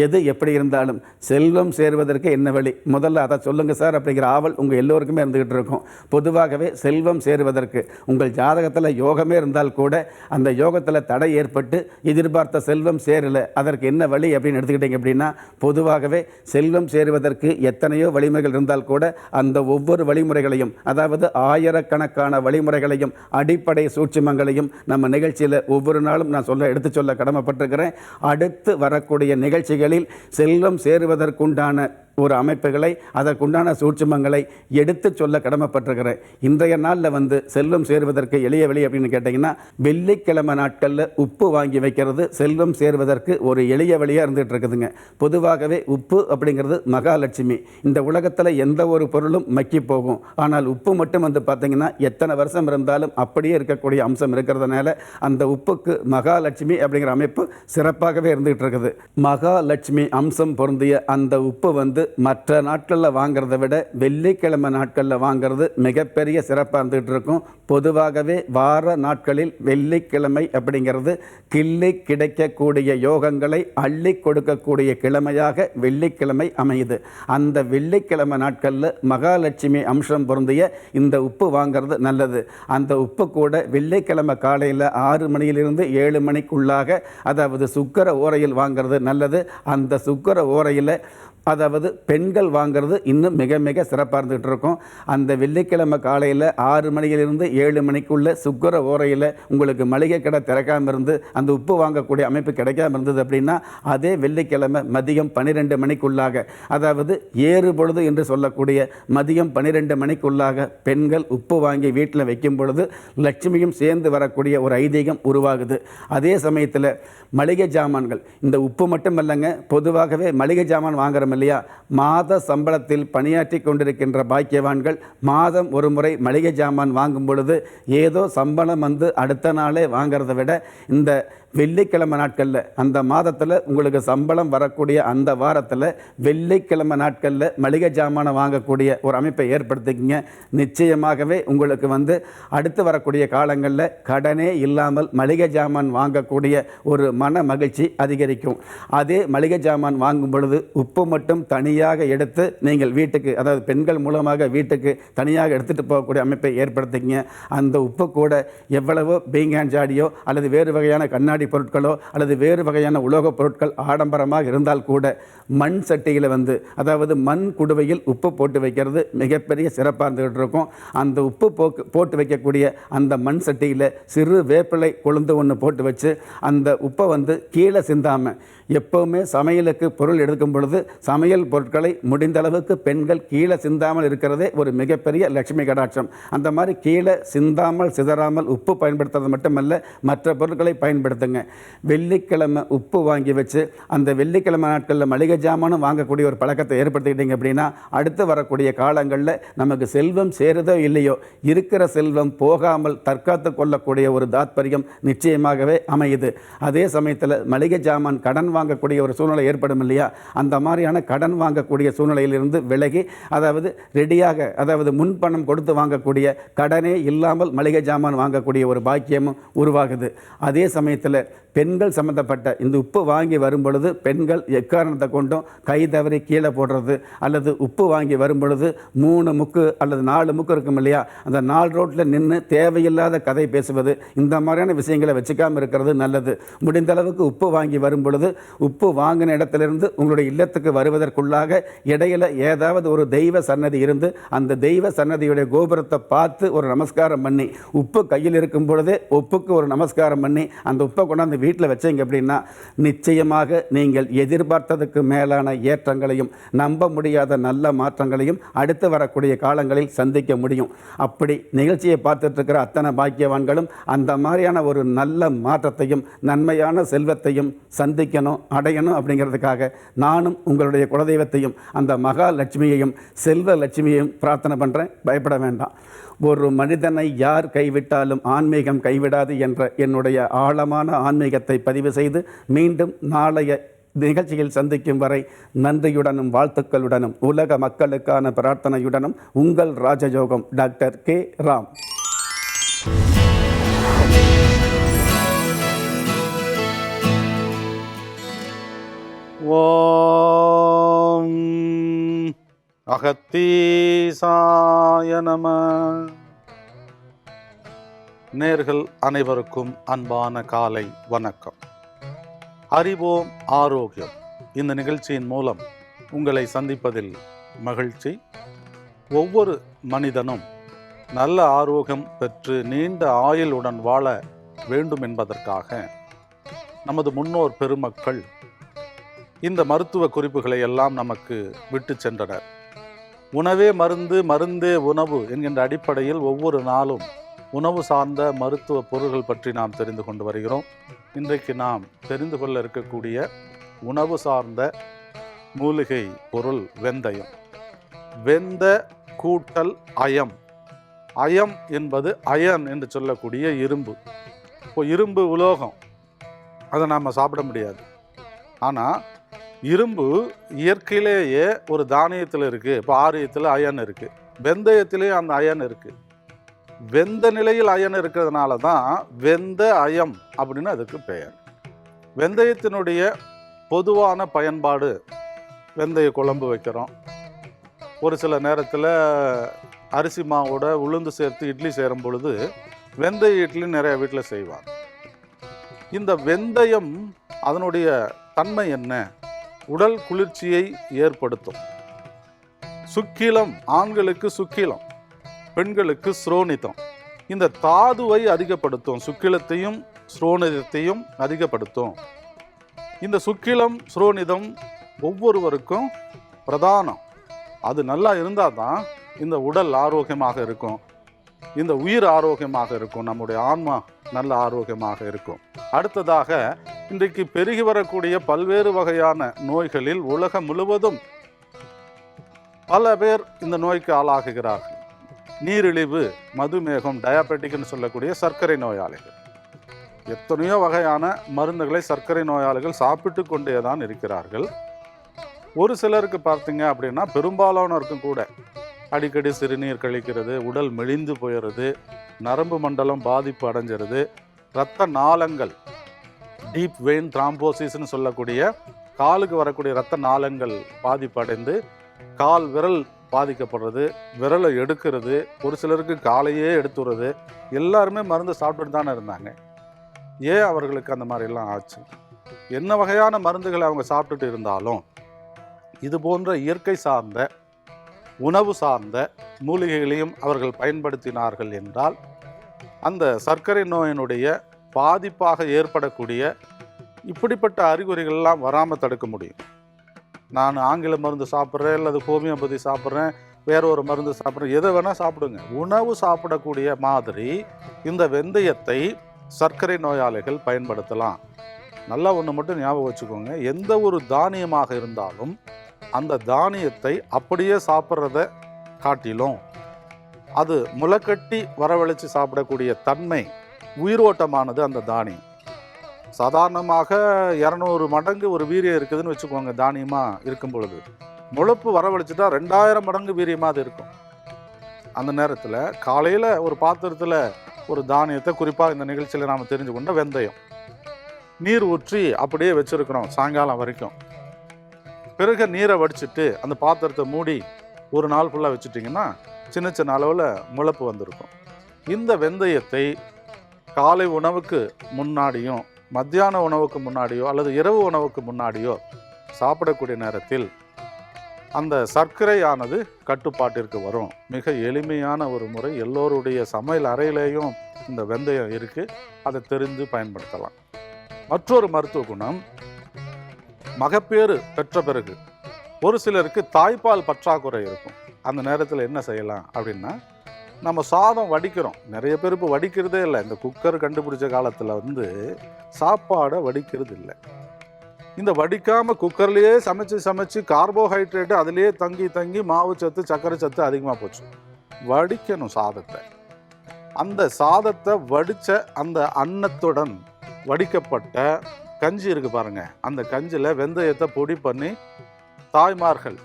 எது எப்படி இருந்தாலும் செல்வம் சேருவதற்கு என்ன வழி? முதல்ல அதை சொல்லுங்கள் சார் அப்படிங்கிற ஆவல் உங்கள் எல்லோருக்குமே இருந்துகிட்டு இருக்கும். பொதுவாகவே செல்வம் சேருவதற்கு உங்கள் ஜாதகத்தில் யோகமே இருந்தால் கூட அந்த யோகத்தில் தடை ஏற்பட்டு எதிர்பார்த்த செல்வம் சேரலை, அதற்கு என்ன வழி அப்படின்னு எடுத்துக்கிட்டீங்க அப்படின்னா, பொதுவாகவே செல்வம் சேருவதற்கு எத்தனையோ வழிமுறைகள் இருந்தால் கூட அந்த ஒவ்வொரு வழிமுறைகளையும், அதாவது ஆயிரக்கணக்கான வழிமுறைகளையும் அடிப்படை சூட்சுமங்களையும் நம்ம நிகழ்ச்சியில் ஒவ்வொரு நாளும் நான் எடுத்து சொல்ல கடமைப்பட்டிருக்கிறேன். அடுத்து வரக்கூடிய நிகழ்ச்சிகளில் செல்வம் சேருவதற்குண்டான ஒரு அமைப்புகளை, அதற்குண்டான சூட்சுமங்களை எடுத்து சொல்ல கடமைப்பட்டிருக்கிறேன். இன்றைய நாளில் வந்து செல்வம் சேருவதற்கு எளிய வழி அப்படின்னு கேட்டிங்கன்னா, வெள்ளிக்கிழமை நாட்களில் உப்பு வாங்கி வைக்கிறது செல்வம் சேருவதற்கு ஒரு எளிய வழியாக இருந்துகிட்டு இருக்குதுங்க. பொதுவாகவே உப்பு அப்படிங்கிறது மகாலட்சுமி. இந்த உலகத்தில் எந்த ஒரு பொருளும் மக்கி போகும், ஆனால் உப்பு மட்டும் வந்து பார்த்திங்கன்னா எத்தனை வருஷம் இருந்தாலும் அப்படியே இருக்கக்கூடிய அம்சம் இருக்கிறதுனால அந்த உப்புக்கு மகாலட்சுமி அப்படிங்கிற அமைப்பு சிறப்பாகவே இருந்துகிட்டு இருக்குது. மகாலட்சுமி அம்சம் பொருந்திய அந்த உப்பு வந்து மற்ற நாட்களில் வாங்கிறத விட வெள்ளிக்கிழமை நாட்களில் வாங்கிறது மிகப்பெரிய சிறப்பாக இருந்துகிட்டு இருக்கும். பொதுவாகவே வார நாட்களில் வெள்ளிக்கிழமை அப்படிங்கிறது கிள்ளி கிடைக்கக்கூடிய யோகங்களை அள்ளி கொடுக்கக்கூடிய கிழமையாக வெள்ளிக்கிழமை அமையுது. அந்த வெள்ளிக்கிழமை நாட்களில் மகாலட்சுமி அம்சம் பொருந்திய இந்த உப்பு வாங்கிறது நல்லது. அந்த உப்பு கூட வெள்ளிக்கிழமை காலையில் 6 மணியிலிருந்து 7 மணிக்குள்ளாக, அதாவது சுக்கிர ஓரையில் வாங்கிறது நல்லது. அந்த சுக்கிர ஓரையில் அதாவது பெண்கள் வாங்கிறது இன்னும் மிக மிக சிறப்பாக இருந்துகிட்டு இருக்கும். அந்த வெள்ளிக்கிழமை காலையில் 6 மணியிலிருந்து 7 மணிக்குள்ளே சுக்கிர ஓரையில் உங்களுக்கு மளிகை கடை திறக்காமல் இருந்து அந்த உப்பு வாங்கக்கூடிய அமைப்பு கிடைக்காமல் இருந்தது அப்படின்னா, அதே வெள்ளிக்கிழமை மதியம் 12 மணிக்குள்ளாக, அதாவது ஏறு பொழுது என்று சொல்லக்கூடிய மதியம் 12 மணிக்குள்ளாக பெண்கள் உப்பு வாங்கி வீட்டில் வைக்கும் பொழுது லட்சுமியும் சேர்ந்து வரக்கூடிய ஒரு ஐதீகம் உருவாகுது. அதே சமயத்தில் மளிகை ஜாமான்கள், இந்த உப்பு மட்டும் இல்லைங்க, பொதுவாகவே மளிகை ஜாமான் வாங்குறோம் இல்லையா, மாத சம்பளத்தில் பணியாற்றி கொண்டிருக்கின்ற பாக்கியவான்கள் மாதம் ஒரு முறை மளிகை ஜாமான் வாங்கும் பொழுது ஏதோ சம்பளம் வந்து அடுத்த நாளே வாங்கிறத விட இந்த வெள்ளிக்கிழமை நாட்களில் அந்த மாதத்தில் உங்களுக்கு சம்பளம் வரக்கூடிய அந்த வாரத்தில் வெள்ளிக்கிழமை நாட்களில் மளிகை ஜாமானை வாங்கக்கூடிய ஒரு அமைப்பை ஏற்படுத்திக்கிங்க. நிச்சயமாகவே உங்களுக்கு அடுத்து வரக்கூடிய காலங்களில் கடனே இல்லாமல் மளிகை ஜாமான் வாங்கக்கூடிய ஒரு மன மகிழ்ச்சி அதிகரிக்கும். அதே மளிகை ஜாமான் வாங்கும் பொழுது உப்பு மட்டும் தனியாக எடுத்து நீங்கள் வீட்டுக்கு, அதாவது பெண்கள் மூலமாக வீட்டுக்கு தனியாக எடுத்துகிட்டு போகக்கூடிய அமைப்பை ஏற்படுத்திக்கிங்க. அந்த உப்பு கூட எவ்வளவோ பீங்கான் ஜாடியோ அல்லது வேறு வகையான கண்ணாடி பொருட்களோ அல்லது வேறு வகையான உலோகப் பொருட்கள் ஆடம்பரமாக இருந்தால் கூட மண் சட்டியில் அதாவது மண் குடுவையில் உப்பு போட்டு வைக்கிறது மிகப்பெரிய சிறப்பாக இருந்துகிட்டு இருக்கும். அந்த உப்பு போட்டு வைக்கக்கூடிய அந்த மண் சட்டியில் சிறு வேப்பிலை கொழுந்து ஒன்று போட்டு வச்சு அந்த உப்பை கீழே சிந்தாமல், எப்போவுமே சமையலுக்கு பொருள் எடுக்கும் பொழுது சமையல் பொருட்களை முடிந்த அளவுக்கு பெண்கள் கீழே சிந்தாமல் இருக்கிறதே ஒரு மிகப்பெரிய லட்சுமி கடாட்சம். அந்த மாதிரி கீழே சிந்தாமல் சிதறாமல் உப்பு பயன்படுத்துறது மட்டுமல்ல, மற்ற பொருட்களை பயன்படுத்துங்க. வெள்ளிக்கிழமை உப்பு வாங்கி வச்சு அந்த வெள்ளிக்கிழமை நாட்களில் மளிகை ஜாமானும் வாங்கக்கூடிய ஒரு பழக்கத்தை ஏற்படுத்திக்கிட்டீங்க அப்படின்னா அடுத்து வரக்கூடிய காலங்களில் நமக்கு செல்வம் சேருதோ இல்லையோ, இருக்கிற செல்வம் போகாமல் தற்காத்து கொள்ளக்கூடிய ஒரு தாத்பரியம் நிச்சயமாகவே அமையுது. அதே சமயத்தில் மளிகை ஜாமான் கடன் வாங்கக்கூடிய ஒரு சூழ்நிலை ஏற்படும் இல்லையா, அந்த மாதிரியான கடன் வாங்கக்கூடிய சூழ்நிலையிலிருந்து விலகி, அதாவது ரெடியாக, அதாவது முன்பணம் கொடுத்து வாங்கக்கூடிய, கடனே இல்லாமல் மளிகை ஜாமான் வாங்கக்கூடிய ஒரு பாக்கியமும் உருவாகுது. அதே சமயத்தில் பெண்கள் சம்மந்தப்பட்ட இந்த உப்பு வாங்கி வரும் பொழுது பெண்கள் எக்காரணத்தை கொண்டும் கை தவறி கீழே போடுறது, அல்லது உப்பு வாங்கி வரும் பொழுது 3 முக்கு அல்லது 4 முக்கு இருக்கும் இல்லையா, அந்த 4 ரோட்டில் நின்று தேவையில்லாத கதை பேசுவது, இந்த மாதிரியான விஷயங்களை வச்சுக்காமல் இருக்கிறது நல்லது. முடிந்த அளவுக்கு உப்பு வாங்கி வரும் பொழுது உப்பு வாங்கின இடத்திலிருந்து உங்களுடைய இல்லத்துக்கு வருவதற்குள்ளாக இடையில ஏதாவது ஒரு தெய்வ சன்னதி இருந்து அந்த தெய்வ சன்னதியுடைய கோபுரத்தை பார்த்து ஒரு நமஸ்காரம் பண்ணி, உப்பு கையில் இருக்கும் பொழுதே உப்புக்கு ஒரு நமஸ்காரம் பண்ணி அந்த உப்பை கொண்டாந்து வீட்டில் வச்சீங்க அப்படின்னா நிச்சயமாக நீங்கள் எதிர்பார்த்ததுக்கு மேலான ஏற்றங்களையும் நம்ப முடியாத நல்ல மாற்றங்களையும் அடுத்து வரக்கூடிய காலங்களில் சந்திக்க முடியும். அப்படி நிகழ்ச்சியை பார்த்துட்டு இருக்கிற அத்தனை பாக்கியவான்களும் அந்த மாதிரியான ஒரு நல்ல மாற்றத்தையும் நன்மையான செல்வத்தையும் சந்திக்கணும், அடையணும் அப்படிங்கிறதுக்காக நானும் உங்களுடைய குலதெய்வத்தையும் அந்த மகாலட்சுமியையும் செல்வ லட்சுமியையும் பிரார்த்தனை பண்ணுறேன். பயப்பட வேண்டாம். ஒரு மனிதனை யார் கைவிட்டாலும் ஆன்மீகம் கைவிடாது என்ற என்னுடைய ஆழமான ஆன்மீகத்தை பதிவு செய்து மீண்டும் நாளைய நிகழ்ச்சியில் சந்திக்கும் வரை நன்றியுடனும் வாழ்த்துக்களுடனும் உலக மக்களுக்கான பிரார்த்தனையுடனும் உங்கள் ராஜயோகம் டாக்டர் கே. ராம். ஓம் அகத்தீசாய நம. நேர்கள் அனைவருக்கும் அன்பான காலை வணக்கம். அறிவோம் ஆரோக்கியம் இந்த நிகழ்ச்சியின் மூலம் உங்களை சந்திப்பதில் மகிழ்ச்சி. ஒவ்வொரு மனிதனும் நல்ல ஆரோக்கியம் பெற்று நீண்ட ஆயுளுடன் வாழ வேண்டும் என்பதற்காக நமது முன்னோர் பெருமக்கள் இந்த மருத்துவ குறிப்புகளை எல்லாம் நமக்கு விட்டு சென்றனர். உணவே மருந்து, மருந்தே உணவு என்கின்ற அடிப்படையில் ஒவ்வொரு நாளும் உணவு சார்ந்த மருத்துவ பொருள்கள் பற்றி நாம் தெரிந்து கொண்டு வருகிறோம். இன்றைக்கு நாம் தெரிந்து கொள்ள இருக்கக்கூடிய உணவு சார்ந்த மூலிகை பொருள் வெந்தயம். வெந்த கூட்டல் அயம். அயம் என்பது அயன் என்று சொல்லக்கூடிய இரும்பு. இப்போ இரும்பு உலோகம், அதை நாம் சாப்பிட முடியாது. ஆனால் இரும்பு இயற்கையிலேயே ஒரு தானியத்தில் இருக்குது. இப்போ ஆரியத்தில் அயன் இருக்குது, வெந்தயத்திலே அந்த அயன் இருக்குது. வெந்த நிலையில் அயன் இருக்கிறதுனால தான் வெந்த அயம் அப்படின்னு அதுக்கு பெயர். வெந்தயத்தினுடைய பொதுவான பயன்பாடு, வெந்தய குழம்பு வைக்கிறோம். ஒரு சில நேரத்தில் அரிசி மாவோட உளுந்து சேர்த்து இட்லி செய்யும் பொழுது வெந்தய இட்லி நிறைய வீட்டில் செய்வாங்க. இந்த வெந்தயம் அதனுடைய தன்மை என்ன? உடல் குளிர்ச்சியை ஏற்படுத்தும். சுக்கிலம், ஆண்களுக்கு சுக்கிலம், பெண்களுக்கு ஸ்ரோனிதம். இந்த தாதுவை அதிகப்படுத்தும். சுக்கிலத்தையும் ஸ்ரோனிதத்தையும் அதிகப்படுத்தும். இந்த சுக்கிலம் ஸ்ரோனிதம் ஒவ்வொருவருக்கும் பிரதானம். அது நல்லா இருந்தால் தான் இந்த உடல் ஆரோக்கியமாக இருக்கும், இந்த உயிர் ஆரோக்கியமாக இருக்கும், நம்முடைய ஆன்மா நல்ல ஆரோக்கியமாக இருக்கும். அடுத்ததாக இன்றைக்கு பெருகி வரக்கூடிய பல்வேறு வகையான நோய்களில் உலகம் முழுவதும் பல பேர் இந்த நோய்க்கு ஆளாகுகிறார்கள். நீரிழிவு, மதுமேகம், டயாபெட்டிக்னு சொல்லக்கூடிய சர்க்கரை நோயாளிகள். எத்தனையோ வகையான மருந்துகளை சர்க்கரை நோயாளிகள் சாப்பிட்டு கொண்டே தான் இருக்கிறார்கள். ஒரு சிலருக்கு பார்த்தீங்க அப்படின்னா, பெரும்பாலானோருக்கும் கூட அடிக்கடி சிறுநீர் கழிக்கிறது, உடல் மெலிந்து போயிடுறது, நரம்பு மண்டலம் பாதிப்பு அடைஞ்சிருது, இரத்த நாளங்கள் டீப் வெயின் த்ராம்போசிஸ்ன்னு சொல்லக்கூடிய காலுக்கு வரக்கூடிய இரத்த நாளங்கள் பாதிப்படைந்து கால் விரல் பாதிக்கப்படுறது, விரலை எடுக்கிறது, ஒரு சிலருக்கு காலையே எடுத்துறது, எல்லாருமே மருந்து சாப்பிட்டுட்டு தானே இருந்தாங்க. ஏன் அவர்களுக்கு அந்த மாதிரிலாம் ஆச்சு? என்ன வகையான மருந்துகளை அவங்க சாப்பிட்டுட்டு இருந்தாலும் இது போன்ற இயற்கை சார்ந்த உணவு சார்ந்த மூலிகைகளையும் அவர்கள் பயன்படுத்தினார்கள் என்றால் அந்த சர்க்கரை நோயினுடைய பாதிப்பாக ஏற்படக்கூடிய இப்படிப்பட்ட அறிகுறிகள்லாம் வராமல் தடுக்க முடியும். நான் ஆங்கில மருந்து சாப்பிட்றேன், அல்லது ஹோமியோபதி சாப்பிட்றேன், வேற ஒரு மருந்து சாப்பிட்றேன், எதை வேணால் சாப்பிடுங்க. உணவு சாப்பிடக்கூடிய மாதிரி இந்த வெந்தயத்தை சர்க்கரை நோயாளிகள் பயன்படுத்தலாம். நல்லா ஒன்று மட்டும் ஞாபகம் வச்சுக்கோங்க, எந்த ஒரு தானியமாக இருந்தாலும் அந்த தானியத்தை அப்படியே சாப்பிட்றத காட்டிலும் அது முளைக்கட்டி வரவழைச்சு சாப்பிடக்கூடிய தன்மை, உயிரோட்டமானது அந்த தானியம். சாதாரணமாக 200 மடங்கு ஒரு வீரியம் இருக்குதுன்னு வச்சுக்கோங்க, தானியமாக இருக்கும் பொழுது முளைப்பு வரவழைச்சிட்டா 2000 மடங்கு வீரியமாக அது இருக்கும். அந்த நேரத்தில் காலையில் ஒரு பாத்திரத்தில் ஒரு தானியத்தை, குறிப்பாக இந்த நிகழ்ச்சியில் நாம் தெரிஞ்சு கொண்ட வெந்தயம், நீர் ஊற்றி அப்படியே வச்சுருக்கிறோம் சாயங்காலம் வரைக்கும். பிறகு நீரை வடிச்சிட்டு அந்த பாத்திரத்தை மூடி ஒரு நாள் ஃபுல்லாக வச்சுட்டிங்கன்னா சின்ன சின்ன அளவில் முளைப்பு வந்திருக்கும். இந்த வெந்தயத்தை காலை உணவுக்கு முன்னாடியும், மத்தியான உணவுக்கு முன்னாடியோ, அல்லது இரவு உணவுக்கு முன்னாடியோ சாப்பிடக்கூடிய நேரத்தில் அந்த சர்க்கரையானது கட்டுப்பாட்டிற்கு வரும். மிக எளிமையான ஒரு முறை, எல்லோருடைய சமையல் அறையிலேயும் இந்த வெந்தயம் இருக்குது, அதை தெரிந்து பயன்படுத்தலாம். மற்றொரு மருத்துவ குணம், மகப்பேறு பெற்ற பிறகு ஒரு சிலருக்கு தாய்ப்பால் பற்றாக்குறை இருக்கும். அந்த நேரத்தில் என்ன செய்யலாம் அப்படின்னா, நம்ம சாதம் வடிக்கிறோம், நிறைய பேர் இப்போ வடிக்கிறதே இல்லை. இந்த குக்கர் கண்டுபிடிச்ச காலத்தில் சாப்பாடை வடிக்கிறது இல்லை. இந்த வடிக்காமல் குக்கர்லேயே சமைச்சு கார்போஹைட்ரேட்டு அதிலேயே தங்கி மாவு சத்து, சர்க்கரை சத்து அதிகமாக போச்சு. வடிக்கணும் சாதத்தை. அந்த சாதத்தை வடித்த அந்த அன்னத்துடன் வடிக்கப்பட்ட கஞ்சி இருக்கு பாருங்க, அந்த கஞ்சியில் வெந்தயத்தை பொடி பண்ணி தாய்மார்கள்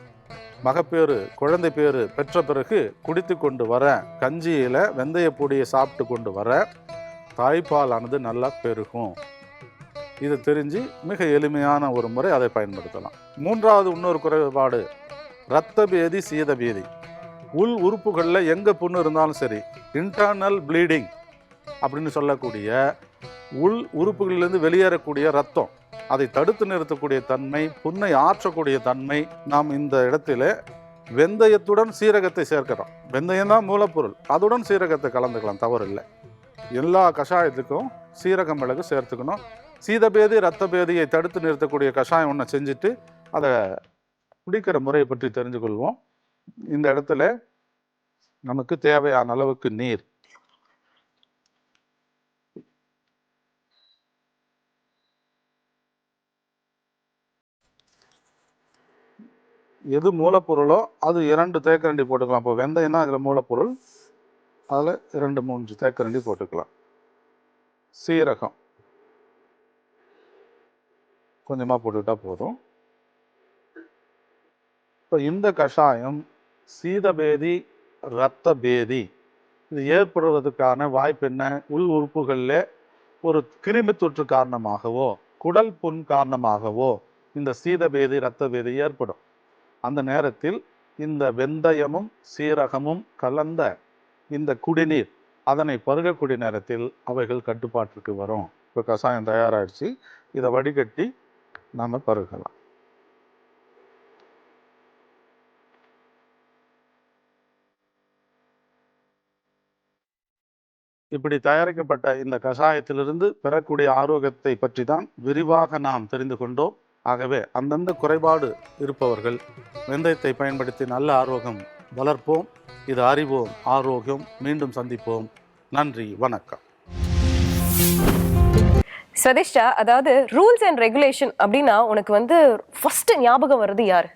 மகப்பேறு, குழந்தை பேரு பெற்ற பிறகு குடித்து கொண்டு வர, கஞ்சியில் வெந்தய பொடியை சாப்பிட்டு கொண்டு வர தாய்ப்பாலானது நல்லா பெருகும். இது தெரிஞ்சு மிக எளிமையான ஒரு முறை, அதை பயன்படுத்தலாம். மூன்றாவது இன்னொரு குறைபாடு, இரத்த பேதி, சீதபேதி. உள் உறுப்புகளில் எங்கே புண்ணு இருந்தாலும் சரி, இன்டர்னல் ப்ளீடிங் அப்படின்னு சொல்லக்கூடிய உள் உறுப்புகளிலிருந்து வெளியேறக்கூடிய ரத்தம், அதை தடுத்து நிறுத்தக்கூடிய தன்மை, புண்ணை ஆற்றக்கூடிய தன்மை. நாம் இந்த இடத்துல வெந்தயத்துடன் சீரகத்தை சேர்க்கிறோம். வெந்தயம் தான் மூலப்பொருள், அதுடன் சீரகத்தை கலந்துக்கலாம், தவறு இல்லை. எல்லா கஷாயத்துக்கும் சீரக மிளகு சேர்த்துக்கணும். சீதபேதி, இரத்த பேதியை தடுத்து நிறுத்தக்கூடிய கஷாயம் ஒன்று செஞ்சுட்டு அதை குடிக்கிற முறையை பற்றி தெரிஞ்சு கொள்வோம். இந்த இடத்துல நமக்கு தேவையான அளவுக்கு நீர், எது மூலப்பொருளோ அது 2 தேக்கரண்டி போட்டுக்கலாம். இப்போ வெந்தயம் தான் அதில் மூலப்பொருள், அதில் 2-3 தேக்கரண்டி போட்டுக்கலாம். சீரகம் கொஞ்சமாக போட்டுக்கிட்டா போதும். இப்போ இந்த கஷாயம் சீதபேதி, இரத்த பேதி இது ஏற்படுவதற்கான வாய்ப்பு என்ன? உள் உறுப்புகளில் ஒரு கிருமி தொற்று காரணமாகவோ, குடல் புண் காரணமாகவோ இந்த சீதபேதி, இரத்த பேதி ஏற்படும். அந்த நேரத்தில் இந்த வெந்தயமும் சீரகமும் கலந்த இந்த குடிநீர், அதனை பருகக்கூடிய நேரத்தில் அவைகள் கட்டுப்பாட்டிற்கு வரும். இப்போ கஷாயம் தயாராகிடுச்சு, இதை வடிகட்டி நாம் பருகலாம். இப்படி தயாரிக்கப்பட்ட இந்த கஷாயத்திலிருந்து பெறக்கூடிய ஆரோக்கியத்தை பற்றி தான் விரிவாக நாம் தெரிந்து கொண்டோம். ஆகவே அந்தந்த குறைபாடு இருப்பவர்கள் வெந்தயத்தை பயன்படுத்தி நல்ல ஆரோக்கியம் வளர்ப்போம். இது அறிவோம் ஆரோக்கியம். மீண்டும் சந்திப்போம். நன்றி, வணக்கம். சதீஷ்டா, அதாவது ரூல்ஸ் அண்ட் ரெகுலேஷன் அப்படின்னா உனக்கு ஃபர்ஸ்ட் ஞாபகம் வருது யார்?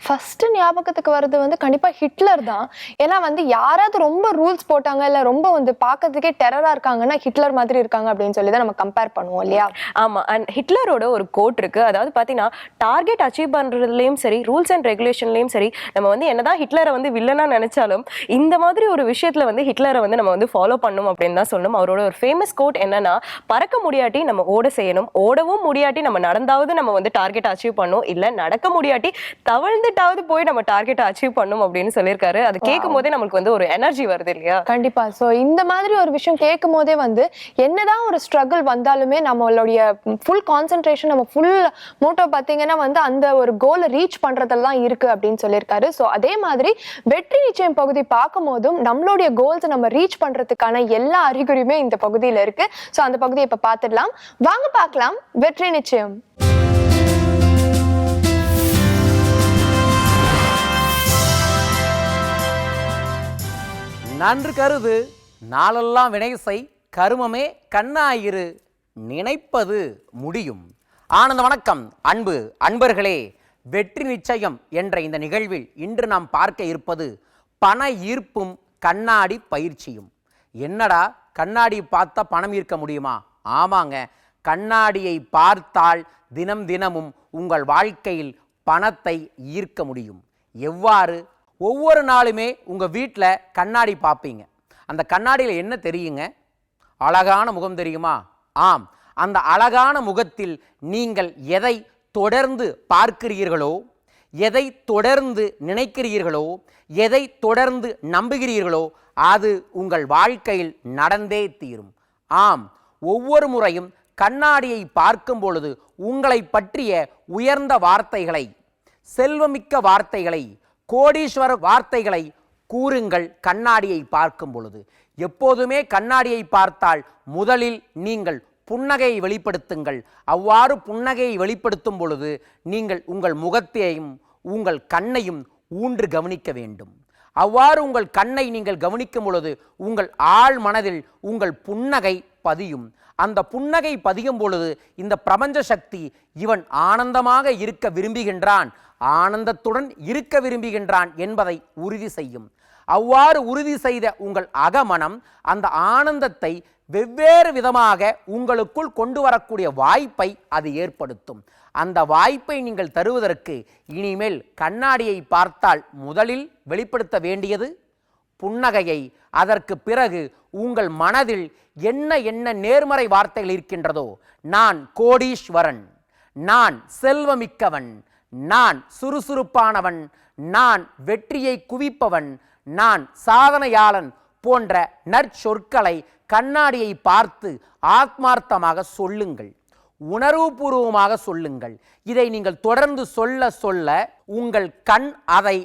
ஃபர்ஸ்ட் ஞாபகத்துக்கு வர்றது வந்து கண்டிப்பா ஹிட்லர் தான். ஏன்னா வந்து யாராவது ரொம்ப ரூல்ஸ் போட்டாங்க இல்ல ரொம்ப வந்து பார்க்கறதுக்கே டெரரா இருக்காங்கன்னா ஹிட்லர் மாதிரி இருக்காங்க அப்படின்னு சொல்லி தான் நம்ம கம்பேர் பண்ணுவோம் இல்லையா? ஆமா. அண்ட் ஹிட்லரோட ஒரு கோட் இருக்கு. அதாவது பாத்தீங்கன்னா டார்கெட் அச்சீவ் பண்றதுலயும் சரி, ரூல்ஸ் அண்ட் ரெகுலேஷன்லயும் சரி, நம்ம வந்து என்னதான் ஹிட்லரை வந்து வில்லனா நினைச்சாலும் இந்த மாதிரி ஒரு விஷயத்துல வந்து ஹிட்லரை வந்து நம்ம வந்து ஃபாலோ பண்ணணும் அப்படின்னு தான் சொல்லணும். அவரோட ஒரு ஃபேமஸ் கோட் என்னன்னா, பறக்க முடியாட்டி நம்ம ஓட செய்யணும், ஓடவும் முடியாட்டி நம்ம நடந்தாவது நம்ம வந்து டார்கெட் அச்சீவ் பண்ணணும், இல்ல நடக்க முடியாட்டி தவழ்ந்துட்டாவது போய் நம்ம டார்கெட் அச்சீவ் பண்ணணும் அப்படின்னு சொல்லியிருக்காரு. அது கேட்கும் போதே நமக்கு வந்து ஒரு எனர்ஜி வருது இல்லையா? கண்டிப்பா. சோ இந்த மாதிரி ஒரு விஷயம் கேட்கும் போதே வந்து என்னதான் ஒரு ஸ்ட்ரகிள் வந்தாலுமே நம்மளுடைய ஃபுல் கான்சென்ட்ரேஷன், நம்ம ஃபுல் மோட்டோ பாத்தீங்கன்னா வந்து அந்த ஒரு கோலை ரீச் பண்றதுல தான் இருக்கு அப்படின்னு சொல்லியிருக்காரு. ஸோ அதே மாதிரி வெற்றி நிச்சயம் பகுதி பார்க்கும் போதும் நம்மளுடைய கோல்ஸ் நம்ம ரீச் பண்றதுக்கான எல்லா அறிகுறியுமே இந்த பகுதியில இருக்கு. ஸோ அந்த பகுதியை இப்ப பார்த்துடலாம். வாங்க பார்க்கலாம் வெற்றி நிச்சயம். நன்று கருது நாளெல்லாம் வினைசை கருமமே கண்ணாயிரு நினைப்பது முடியும். ஆனந்த வணக்கம் அன்பு அன்பர்களே. வெற்றி நிச்சயம் என்ற இந்த நிகழ்வில் இன்று நாம் பார்க்க இருப்பது பண ஈர்ப்பும் கண்ணாடி பயிற்சியும். என்னடா கண்ணாடி பார்த்தா பணம் ஈர்க்க முடியுமா? ஆமாங்க, கண்ணாடியை பார்த்தால் தினம் தினமும் உங்கள் வாழ்க்கையில் பணத்தை ஈர்க்க முடியும். எவ்வாறு? ஒவ்வொரு நாளுமே உங்கள் வீட்டில் கண்ணாடி பார்ப்பீங்க. அந்த கண்ணாடியில் என்ன தெரியுங்க? அழகான முகம் தெரியுமா? ஆம், அந்த அழகான முகத்தில் நீங்கள் எதை தொடர்ந்து பார்க்கிறீர்களோ, எதை தொடர்ந்து நினைக்கிறீர்களோ, எதை தொடர்ந்து நம்புகிறீர்களோ அது உங்கள் வாழ்க்கையில் நடந்தே தீரும். ஆம், ஒவ்வொரு முறையும் கண்ணாடியை பார்க்கும் பொழுது உங்களை பற்றிய உயர்ந்த வார்த்தைகளை, செல்வமிக்க வார்த்தைகளை, கோடீஸ்வர வார்த்தைகளை கூறுங்கள். கண்ணாடியை பார்க்கும் பொழுது எப்போதுமே கண்ணாடியை பார்த்தால் முதலில் நீங்கள் புன்னகையை வெளிப்படுத்துங்கள். அவ்வாறு புன்னகையை வெளிப்படுத்தும் பொழுது நீங்கள் உங்கள் முகத்தையும் உங்கள் கண்ணையும் ஊன்று கவனிக்க வேண்டும். அவ்வாறு உங்கள் கண்ணை நீங்கள் கவனிக்கும் பொழுது உங்கள் ஆழ் மனதில் உங்கள் புன்னகை பதியும். அந்த புன்னகை பதியும் பொழுது இந்த பிரபஞ்ச சக்தி இவன் ஆனந்தமாக இருக்க விரும்புகின்றான், ஆனந்தத்துடன் இருக்க விரும்புகின்றான் என்பதை உறுதி செய்யும். அவ்வாறு உறுதி செய்த உங்கள் அகமனம் அந்த ஆனந்தத்தை வெவ்வேறு விதமாக உங்களுக்குள் கொண்டு வரக்கூடிய வாய்ப்பை அது ஏற்படுத்தும். அந்த வாய்ப்பை நீங்கள் தருவதற்கு இனிமேல் கண்ணாடியை பார்த்தால் முதலில் வெளிப்படுத்த வேண்டியது புன்னகையை. அதற்கு பிறகு உங்கள் மனதில் என்ன என்ன நேர்மறை வார்த்தைகள் இருக்கின்றதோ, நான் கோடீஸ்வரன், நான் செல்வமிக்கவன், நான் சுறுசுறுப்பானவன், நான் வெற்றியை குவிப்பவன், நான் சாதனையாளன் போன்ற நற்சொற்களை கண்ணாடியை பார்த்து ஆத்மார்த்தமாக சொல்லுங்கள், உணர்வுபூர்வமாக சொல்லுங்கள். இதை நீங்கள் தொடர்ந்து சொல்ல சொல்ல உங்கள் கண் அதை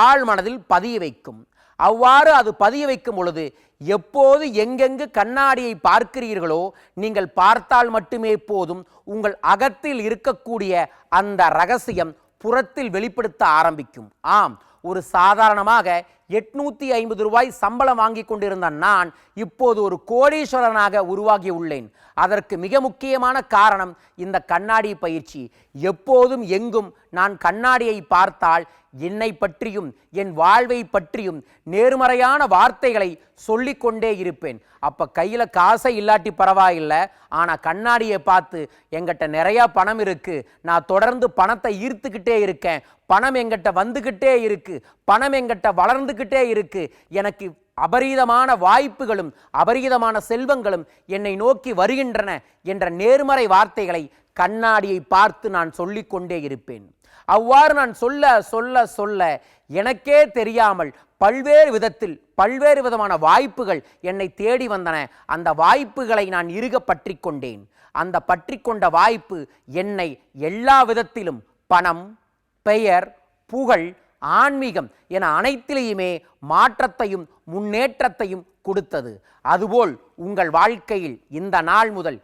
ஆழ்மனதில் பதிய வைக்கும். அவ்வாறு அது பதிய வைக்கும் பொழுது எப்போது எங்கெங்கு கண்ணாடியை பார்க்கிறீர்களோ நீங்கள் பார்த்தால் மட்டுமே போதும், உங்கள் அகத்தில் இருக்கக்கூடிய அந்த ரகசியம் புறத்தில் வெளிப்படுத்த ஆரம்பிக்கும். ஆம், ஒரு சாதாரணமாக 850 ரூபாய் சம்பளம் வாங்கி கொண்டிருந்த நான் இப்போது ஒரு கோடீஸ்வரனாக உருவாகி உள்ளேன். அதற்கு மிக முக்கியமான காரணம் இந்த கண்ணாடி பயிற்சி. எப்போதும் எங்கும் நான் கண்ணாடியை பார்த்தால் என்னை பற்றியும் என் வாழ்வை பற்றியும் நேர்மறையான வார்த்தைகளை சொல்லிக்கொண்டே இருப்பேன். அப்போ கையில் காசை இல்லாட்டி பரவாயில்லை, ஆனால் கண்ணாடியை பார்த்து எங்கிட்ட நிறையா பணம் இருக்குது, நான் தொடர்ந்து பணத்தை ஈர்த்துக்கிட்டே இருக்கேன், பணம் எங்கிட்ட வந்துக்கிட்டே இருக்குது, பணம் எங்கிட்ட வளர்ந்துக்கிட்டே இருக்குது, எனக்கு அபரீதமான வாய்ப்புகளும் அபரீதமான செல்வங்களும் என்னை நோக்கி வருகின்றன என்ற நேர்மறை வார்த்தைகளை கண்ணாடியை பார்த்து நான் சொல்லிக்கொண்டே இருப்பேன். அவ்வாறு நான் சொல்ல சொல்ல சொல்ல எனக்கே தெரியாமல் பல்வேறு விதத்தில் பல்வேறு விதமான வாய்ப்புகள் என்னை தேடி வந்தன. அந்த வாய்ப்புகளை நான் இறுக பற்றி கொண்டேன். அந்த பற்றி கொண்ட வாய்ப்பு என்னை எல்லா விதத்திலும் பணம், பெயர், புகழ், ஆன்மீகம் என அனைத்திலேயுமே மாற்றத்தையும் முன்னேற்றத்தையும் கொடுத்தது. அதுபோல் உங்கள் வாழ்க்கையில் இந்த நாள் முதல்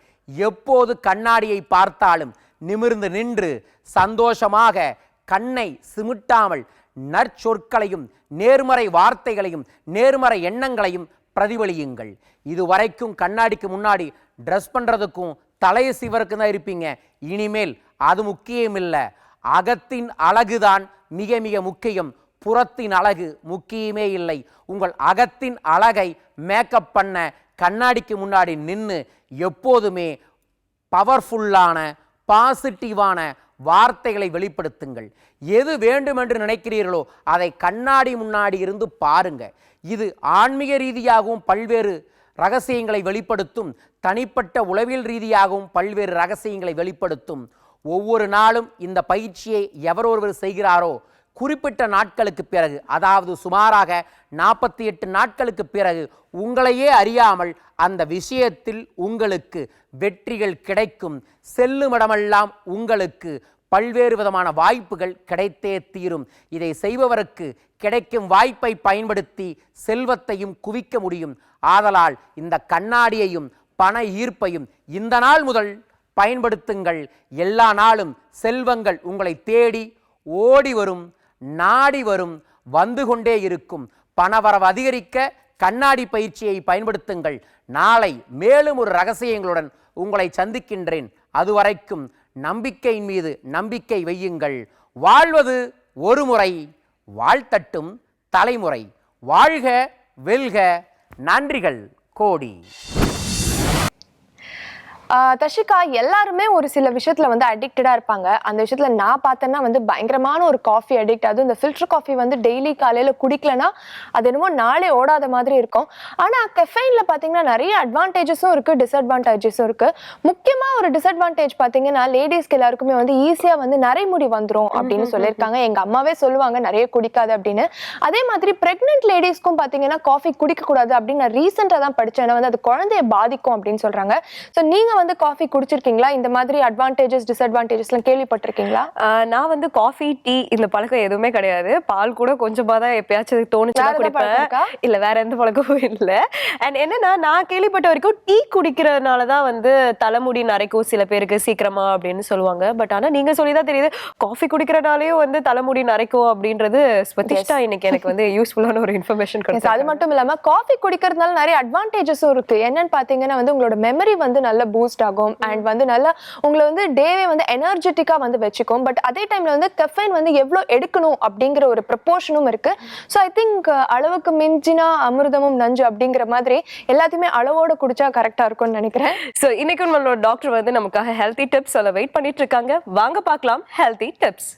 எப்போது கண்ணாடியை பார்த்தாலும் நிமிர்ந்து நின்று சந்தோஷமாக கண்ணை சிமிட்டாமல் நற்சொற்களையும் நேர்மறை வார்த்தைகளையும் நேர்மறை எண்ணங்களையும் பிரதிபலியுங்கள். இதுவரைக்கும் கண்ணாடிக்கு முன்னாடி ட்ரெஸ் பண்ணுறதுக்கும் தலையை சீவருக்கு தான் இருப்பீங்க. இனிமேல் அது முக்கியமில்லை. அகத்தின் அழகுதான் மிக மிக முக்கியம். புறத்தின் அழகு முக்கியமே இல்லை. உங்கள் அகத்தின் அழகை மேக்கப் பண்ண கண்ணாடிக்கு முன்னாடி நின்று எப்போதுமே பவர்ஃபுல்லான பாசிட்டிவான வார்த்தைகளை வெளிப்படுத்துங்கள். எது வேண்டுமென்று நினைக்கிறீர்களோ அதை கண்ணாடி முன்னாடி இருந்து பாருங்க. இது ஆன்மீக ரீதியாகவும் பல்வேறு ரகசியங்களை வெளிப்படுத்தும், தனிப்பட்ட உளவியல் ரீதியாகவும் பல்வேறு ரகசியங்களை வெளிப்படுத்தும். ஒவ்வொரு நாளும் இந்த பயிற்சியை எவரொருவர் செய்கிறாரோ குறிப்பிட்ட நாட்களுக்கு பிறகு, அதாவது சுமாராக 48 நாட்களுக்கு பிறகு உங்களையே அறியாமல் அந்த விஷயத்தில் உங்களுக்கு வெற்றிகள் கிடைக்கும். செல்லுமிடமெல்லாம் உங்களுக்கு பல்வேறு விதமான வாய்ப்புகள் கிடைத்தே தீரும். இதை செய்பவருக்கு கிடைக்கும் வாய்ப்பை பயன்படுத்தி செல்வத்தையும் குவிக்க முடியும். ஆதலால் இந்த கண்ணாடியையும் பண ஈர்ப்பையும் இந்த நாள் முதல் பயன்படுத்துங்கள். எல்லா நாளும் செல்வங்கள் உங்களை தேடி ஓடி வரும், நாடி வரும், வந்து கொண்டே இருக்கும். பணவரவு அதிகரிக்க கண்ணாடி பயிற்சியை பயன்படுத்துங்கள். நாளை மேலும் ஒரு ரகசியங்களுடன் உங்களை சந்திக்கின்றேன். அதுவரைக்கும் நம்பிக்கையின் மீது நம்பிக்கை வையுங்கள். வாழ்வது ஒரு முறை, வாழ்த்தட்டும் தலைமுறை. வாழ்க வெல்க. நன்றிகள் கோடி. தஷிகா, எல்லாருமே ஒரு சில விஷயத்துல வந்து அடிக்டடா இருப்பாங்க. அந்த விஷயத்துல நான் பார்த்தேன்னா வந்து பயங்கரமான ஒரு காஃபி அடிக்ட். அதுவும் இந்த ஃபில்டர் காஃபி வந்து டெய்லி காலையில குடிக்கலன்னா அது என்னமோ நாளே ஓடாத மாதிரி இருக்கும். ஆனா கெஃபைன்ல பாத்தீங்கன்னா நிறைய அட்வான்டேஜஸும் இருக்கு, டிஸ்அட்வான்டேஜஸும் இருக்கு. முக்கியமா ஒரு டிஸ்அட்வான்டேஜ் பாத்தீங்கன்னா லேடிஸ்க்கு எல்லாருக்குமே வந்து ஈஸியா வந்து நரைமுடி வந்துடும் அப்படின்னு சொல்லியிருக்காங்க. எங்க அம்மாவே சொல்லுவாங்க நிறைய குடிக்காது அப்படின்னு. அதே மாதிரி பிரெக்னென்ட் லேடிஸ்க்கும் பாத்தீங்கன்னா காஃபி குடிக்க கூடாது அப்படின்னு நான் ரீசெண்டா தான் படிச்சேன். ஏன்னா வந்து அது குழந்தைய பாதிக்கும் அப்படின்னு சொல்றாங்க. ஸோ நீங்க வந்து காஃபி குடிச்சிருக்கீங்களா? இந்த மாதிரி அட்வான்டேஜஸ் டிஸ்அட்வான்டேஜஸ்லாம் கேள்விப்பட்டிருக்கீங்களா? நான் வந்து காஃபி டீ இந்த பழக்கம் எதுவுமே கிடையாது. பால் கூட கொஞ்சமா தான் எப்பயாச்சும் தோணுச்சுன்னா குடிப்பேன். இல்ல வேற எந்த பழக்கமும் இல்லை. அண்ட் என்னன்னா நான் கேள்விப்பட்ட வரைக்கும் டீ குடிக்கிறதுனால தான் வந்து தலைமுடி நரைக்கும் சில பேருக்கு சீக்கிரமா அப்படின்னு சொல்லுவாங்க. பட் ஆனா நீங்க சொல்லிதான் தெரியுது காஃபி குடிக்கிறனாலேயும் வந்து தலைமுடி நரைக்கும் அப்படின்றது ஸ்வதிஷ்டா இன்னைக்கு எனக்கு வந்து யூஸ்ஃபுல்லான ஒரு இன்ஃபர்மேஷன் கிடைக்கும். அது மட்டும் இல்லாம காஃபி குடிக்கிறதுனால நிறைய அட்வான்டேஜஸும் இருக்கு. என்னன்னு பாத்தீங்கன்னா வந்து உங்களோட மெமரி வந்து நல்ல பூஸ்ட் ஆகும் அண்ட் வந்து நல்லா உங்களை வந்து டேவே வந்து எனர்ஜெட்டிக்கா வந்து வச்சுக்கும். பட் அதே டைம்ல வந்து கெஃபைன் வந்து எவ்வளவு எடுக்கணும் அப்படிங்கிற ஒரு ப்ரொபோர்ஷனும் இருக்கு. ஸோ ஐ திங்க் அளவுக்கு மிஞ்சினா அமிர்தமும் நஞ்சு அப்படிங்கிற மாதிரி எல்லாத்தையுமே அளவோட குடிச்சா கரெக்டா இருக்கும்னு நினைக்கிறேன். ஸோ இன்னைக்கு நம்மளோட டாக்டர் வந்து நமக்காக ஹெல்த்தி டிப்ஸ் சொல்ல வெயிட் பண்ணிட்டு இருக்காங்க. வாங்க பார்க்கலாம் ஹெல்த்தி டிப்ஸ்.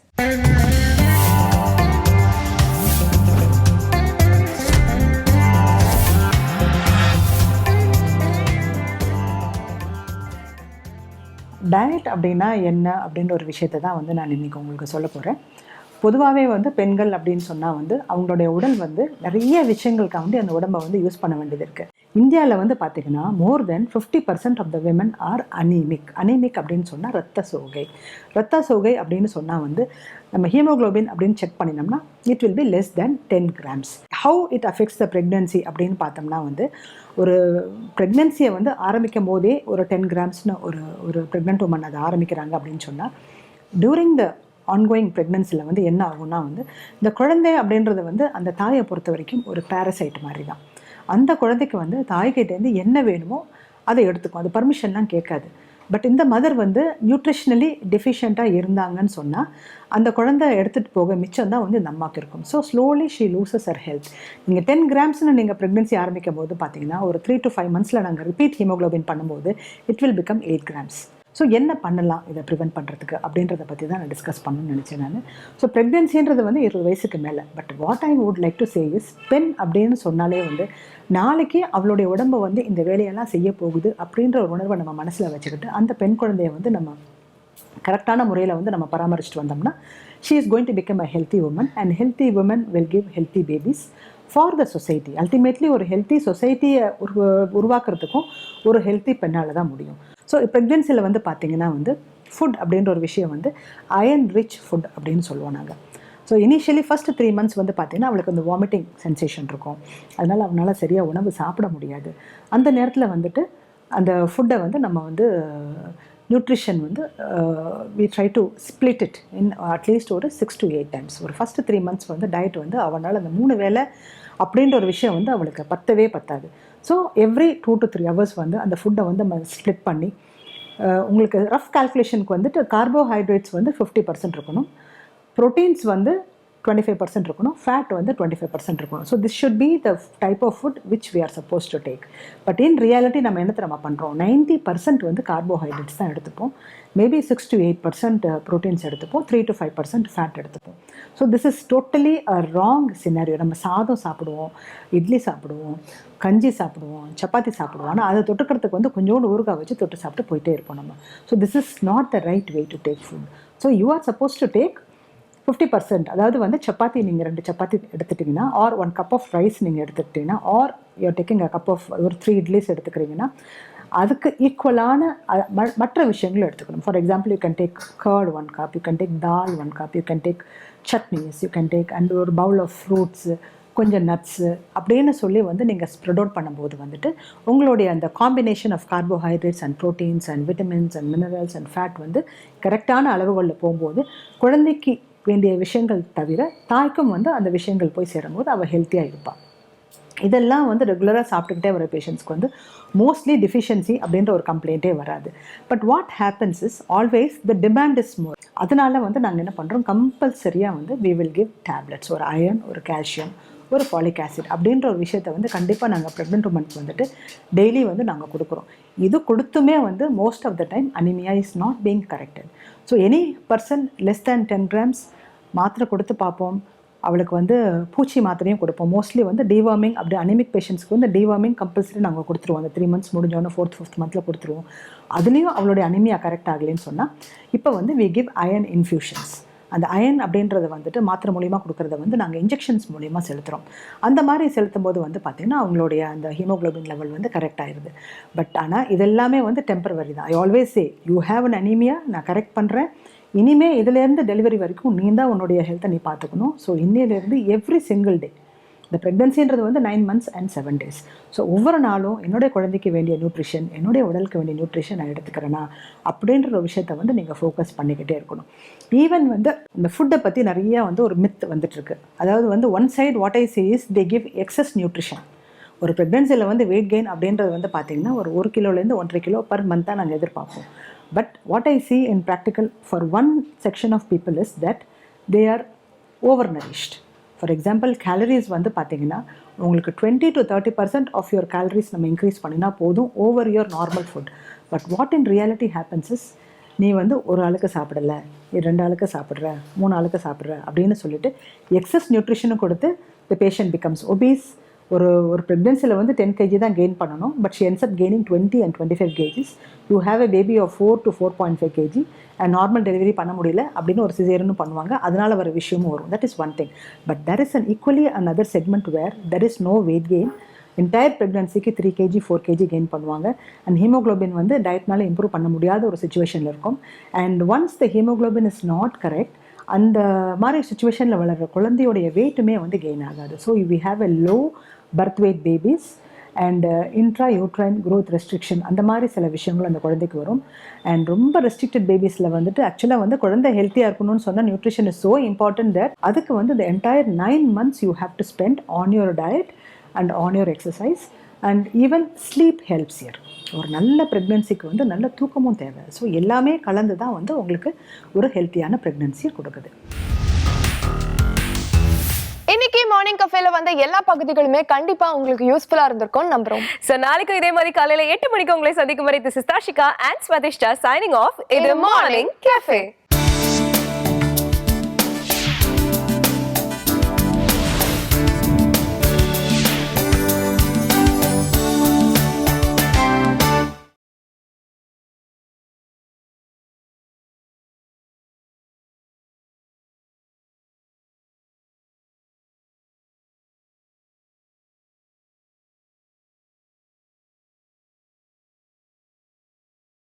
டயட் அப்படின்னா என்ன அப்படின்ற ஒரு விஷயத்தை தான் வந்து நான் இன்றைக்கி உங்களுக்கு சொல்ல போகிறேன். பொதுவாகவே வந்து பெண்கள் அப்படின்னு சொன்னால் வந்து அவங்களுடைய உடல் வந்து நிறைய விஷயங்களுக்காக அந்த உடம்பை வந்து யூஸ் பண்ண வேண்டியது இருக்குது. இந்தியாவில் வந்து பார்த்திங்கன்னா more than 50% of the women are anemic. Anemic அப்படின்னு சொன்னால் ரத்த சோகை அப்படின்னு சொன்னால் வந்து நம்ம ஹீமோக்ளோபின் அப்படின்னு செக் பண்ணினோம்னா it will be less than 10 grams. How it affects the pregnancy அப்படின்னு பார்த்தோம்னா வந்து ஒரு ப்ரெக்னன்சியை வந்து ஆரம்பிக்கும் போதே ஒரு 10 grams ஒரு ப்ரெக்னென்ட் உமன் அதை ஆரம்பிக்கிறாங்க அப்படின்னு சொன்னால் டியூரிங் த ஆன்கோயிங் ப்ரெக்னன்சியில் வந்து என்ன ஆகும்னா வந்து இந்த குழந்தை அப்படின்றது வந்து அந்த தாயை பொறுத்த வரைக்கும் ஒரு பேரசைட் மாதிரி தான். அந்த குழந்தைக்கு வந்து தாய்கிட்டேருந்து என்ன வேணுமோ அதை எடுத்துக்கும், அது பர்மிஷன்லாம் கேட்காது. பட் இந்த மதர் வந்து நியூட்ரிஷனலி டெஃபிஷியண்ட்டாக இருந்தாங்கன்னு சொன்னால் அந்த குழந்தை எடுத்துகிட்டு போக மிச்சம் தான் வந்து இந்த அம்மாவுக்கு இருக்கும். So slowly she loses her health. நீங்கள் 10 grams நீங்கள் ப்ரெக்னன்சி ஆரம்பிக்கும் போது பார்த்தீங்கன்னா ஒரு 3 to 5 months நாங்கள் ரிப்பீட் ஹீமோக்ளோபின் பண்ணும்போது it will become 8 grams. So என்ன பண்ணலாம் இதை ப்ரிவென்ட் பண்ணுறதுக்கு அப்படின்றத பற்றி தான் நான் டிஸ்கஸ் பண்ணணும்னு நினச்சேன் நான். ஸோ ப்ரெக்னென்சின்றது வந்து 20 வயசுக்கு மேலே. But what I would like to say is பெண் அப்படின்னு சொன்னாலே வந்து நாளைக்கு அவளுடைய உடம்பை வந்து இந்த வேலையெல்லாம் செய்ய போகுது அப்படின்ற ஒரு உணர்வை நம்ம மனசில் வச்சுக்கிட்டு அந்த பெண் குழந்தைய வந்து நம்ம கரெக்டான முறையில் வந்து நம்ம பராமரிச்சுட்டு வந்தோம்னா she is going to become a healthy woman and healthy woman will give healthy babies for the society. Ultimately ஒரு ஹெல்த்தி சொசைட்டியை உருவாக்குறதுக்கும் ஒரு ஹெல்த்தி பெண்ணால் தான் முடியும். ஸோ ப்ரெக்னென்சியில் வந்து பார்த்திங்கன்னா வந்து ஃபுட் அப்படின்ற ஒரு விஷயம் வந்து அயர்ன் ரிச் ஃபுட் அப்படின்னு சொல்லுவோம் நாங்கள். ஸோ இனிஷியலி ஃபஸ்ட்டு 3 months வந்து பார்த்திங்கன்னா அவளுக்கு வந்து வாமிட்டிங் சென்சேஷன் இருக்கும். அதனால் அவனால் சரியாக உணவு சாப்பிட முடியாது. அந்த நேரத்தில் வந்துட்டு அந்த ஃபுட்டை வந்து நம்ம வந்து நியூட்ரிஷன் வந்து we try to split it in at least ஒரு 6 to 8 times. ஒரு ஃபஸ்ட்டு 3 months வந்து டயட் வந்து அவனால் அந்த 3 வேளை அப்படின்ற ஒரு விஷயம் வந்து அவளுக்கு பத்தாது. ஸோ எவ்ரி 2 to 3 hours வந்து அந்த ஃபுட்டை வந்து நம்ம ஸ்ப்ளிட் பண்ணி உங்களுக்கு ரஃப் கால்குலேஷனுக்கு வந்துட்டு கார்போஹைட்ரேட்ஸ் வந்து 50% இருக்கணும், ப்ரோட்டீன்ஸ் வந்து 25% இருக்கணும், ஃபேட் வந்து 25% இருக்கணும். So this should be the type of food which we are suppose to take. But in reality நம்ம என்ன நம்ம பண்ணுறோம், 90% வந்து கார்போஹைட்ரேட்ஸ் தான் எடுத்துப்போம், மேபி 6 to 8% ப்ரோட்டீன்ஸ் எடுத்துப்போம், 3 to 5% ஃபேட் எடுத்துப்போம். So this is totally a wrong scenario. நம்ம சாதம் சாப்பிடுவோம், இட்லி சாப்பிடுவோம், கஞ்சி சாப்பிடுவோம், சப்பாத்தி சாப்பிடுவோம், ஆனால் அதை தொட்டுக்கிறதுக்கு வந்து கொஞ்சோண்டு ஊறுகாய் வச்சு தொட்டு சாப்பிட்டு போயிட்டே இருப்போம் நம்ம. So this is not the right way to take food. So you are suppose to take 50%. அதாவது வந்து சப்பாத்தி நீங்கள் 2 சப்பாத்தி எடுத்துட்டிங்கன்னா, ஆர் 1 cup ஆஃப் ரைஸ் நீங்கள் எடுத்துக்கிட்டிங்கன்னா, or you are taking a cup of ஒரு 3 இட்லிஸ் எடுத்துக்கிறீங்கன்னா, அதுக்கு ஈக்குவலான மற்ற விஷயங்களும் எடுத்துக்கணும். For example, you can take curd 1 cup, you can take dal 1 cup, you can take chutneys, you can take and ஒரு பவுல் ஆஃப் ஃப்ரூட்ஸு, கொஞ்சம் நட்ஸு அப்படின்னு சொல்லி வந்து நீங்கள் ஸ்ப்ரெட் அவுட் பண்ணும்போது வந்துட்டு உங்களுடைய அந்த combination of carbohydrates and proteins and vitamins and minerals and fat வந்து கரெக்டான அளவுகளில் போகும்போது குழந்தைக்கு வேண்டிய விஷயங்கள் தவிர தாய்க்கும் வந்து அந்த விஷயங்கள் போய் சேரும்போது அவள் ஹெல்த்தியாக இருப்பாள். இதெல்லாம் வந்து ரெகுலராக சாப்பிட்டுக்கிட்டே வர பேஷண்ட்ஸ்க்கு வந்து மோஸ்ட்லி டிஃபிஷியன்சி அப்படின்ற ஒரு கம்ப்ளைண்ட்டே வராது. But what happens is always the demand is more. அதனால வந்து நாங்கள் என்ன பண்ணுறோம், கம்பல்சரியாக வந்து வி வில் கிவ் டேப்லெட்ஸ், ஒரு அயர்ன், ஒரு கால்சியம், ஒரு ஃபாலிக் ஆசிட் அப்படின்ற ஒரு விஷயத்தை வந்து கண்டிப்பாக நாங்கள் ப்ரெக்னென்ட் உமனுக்கு வந்துட்டு டெய்லி வந்து நாங்கள் கொடுக்குறோம். இது கொடுத்துமே வந்து most of the time anemia is not being corrected. So any person less than 10 grams மாத்திரை கொடுத்து பார்ப்போம். அவளுக்கு வந்து பூச்சி மாத்திரையும் கொடுப்போம். மோஸ்ட்லி வந்து டிவார்மிங், அப்படி அனிமிக் பேஷண்ட்ஸ்க்கு வந்து டிவார்மிங் கம்பல்சரி நாங்கள் கொடுத்துருவோம். அந்த 3 months முடிஞ்சோன்னா 4th 5th மந்தில் கொடுத்துருவோம். அதுலேயும் அவளுடைய அனிமியா கரெக்ட் ஆகலைன்னு சொன்னால் இப்போ வந்து வி கிவ் அயர்ன் இன்ஃபியூஷன்ஸ். அந்த அயர்ன் அப்படின்றத வந்துட்டு மாத்திரை மூலிமா கொடுக்குறத வந்து நாங்கள் இன்ஜெக்ஷன்ஸ் மூலிமா செலுத்துகிறோம். அந்த மாதிரி செலுத்தும் போது வந்து பார்த்திங்கன்னா அவங்களுடைய அந்த ஹீமோக்ளோபின் லெவல் வந்து கரெக்ட் ஆயிடுது. பட் ஆனால் இதெல்லாமே வந்து டெம்பரவரி தான். I always say you have an anaemia, நான் கரெக்ட் பண்ணுறேன், இனிமேல் இதுலேருந்து டெலிவரி வரைக்கும் நீ தான் உன்னுடைய ஹெல்த்தை நீ பார்த்துக்கணும். ஸோ இன்னிலேருந்து எவ்ரி சிங்கிள் டே, இந்த ப்ரெக்னன்சின்றது வந்து 9 months and 7 days. ஸோ ஒவ்வொரு நாளும் என்னுடைய குழந்தைக்கு வேண்டிய நியூட்ரிஷன், என்னுடைய உடலுக்கு வேண்டிய நியூட்ரிஷன் நான் எடுத்துக்கிறேன்னா அப்படின்ற ஒரு விஷயத்த வந்து நீங்கள் ஃபோக்கஸ் பண்ணிக்கிட்டே இருக்கணும். ஈவன் வந்து இந்த ஃபுட்டை பற்றி நிறைய வந்து ஒரு மித் வந்துட்டுருக்கு. அதாவது வந்து one side what I say is they give excess nutrition. ஒரு ப்ரெக்னன்சியில் வந்து வெயிட் கெயின் அப்படின்றது வந்து பார்த்திங்கன்னா ஒரு 1 கிலோலேருந்து 1.5 கிலோ பர் மந்த் தான் நாங்கள் எதிர்பார்ப்போம். But what I see in practical for one section of people is that they are overnourished. For example, calories வந்து பார்த்தீங்கன்னா உங்களுக்கு 20 to 30% of your calories நம்ம இன்க்ரீஸ் பண்ணினா போதும் over your normal food. But what in reality happens is நீ வந்து ஒரு ஆளுக்கு சாப்பிடலை, 2 ஆளுக்கு சாப்பிட்ற, 3 ஆளுக்கு சாப்பிட்ற அப்படின்னு சொல்லிட்டு எக்ஸஸ் நியூட்ரிஷனை கொடுத்து the patient becomes obese. ஒரு ப்ரெக்னென்சியில் வந்து 10 kg தான் கெயின் பண்ணணும். But she ends up gaining 20 and 25 kgs. You have a baby of 4 to 4.5 kg and normal delivery பண்ண முடியல அப்படின்னு ஒரு சிசேரியனும் பண்ணுவாங்க. அதனால் வர விஷயமும் வரும். That is one thing. But there is an equally another segment where there is no weight gain. Entire ப்ரெக்னன்சிக்கு 3 kg 4 kg கெயின் பண்ணுவாங்க. அண்ட் ஹீமோக்ளோபின் வந்து டயட்னால இம்ப்ரூவ் பண்ண முடியாத ஒரு சுச்சுவேஷனில் இருக்கும். And once the haemoglobin is not correct, அந்த மாதிரி சுச்சுவேஷனில் வளர்கிற குழந்தையோடைய வெயிட்டுமே வந்து கெயின் ஆகாது. So we have a low birth weight babies and intrauterine growth restriction, அந்த மாதிரி சில விஷயங்கள் அந்த குழந்தைக்கு வரும். அண்ட் ரொம்ப ரெஸ்ட்ரிக்டட் பேபிஸில் வந்துட்டு ஆக்சுவலாக வந்து குழந்தை ஹெல்த்தியாக இருக்கணும்னு சொன்னால் nutrition is so important that அதுக்கு வந்து the entire 9 months you have to spend on your diet and on your exercise and even sleep helps here. ஒரு நல்ல ப்ரெக்னென்சிக்கு வந்து நல்ல தூக்கமும் தேவை. ஸோ எல்லாமே கலந்து தான் வந்து உங்களுக்கு ஒரு ஹெல்த்தியான ப்ரெக்னென்சியை கொடுக்குது. இன்னைக்கு மார்னிங் கஃபேல வந்த எல்லா பகுதிகளுமே கண்டிப்பா உங்களுக்கு யூஸ்ஃபுல்லா இருந்திருக்கும் நம்புறோம். சோ நாளைக்கு இதே மாதிரி காலையில 8 மணிக்கு உங்களை சந்திக்கும் வரை this is Tashika and Swadishta signing off. இது மார்னிங் கஃபே.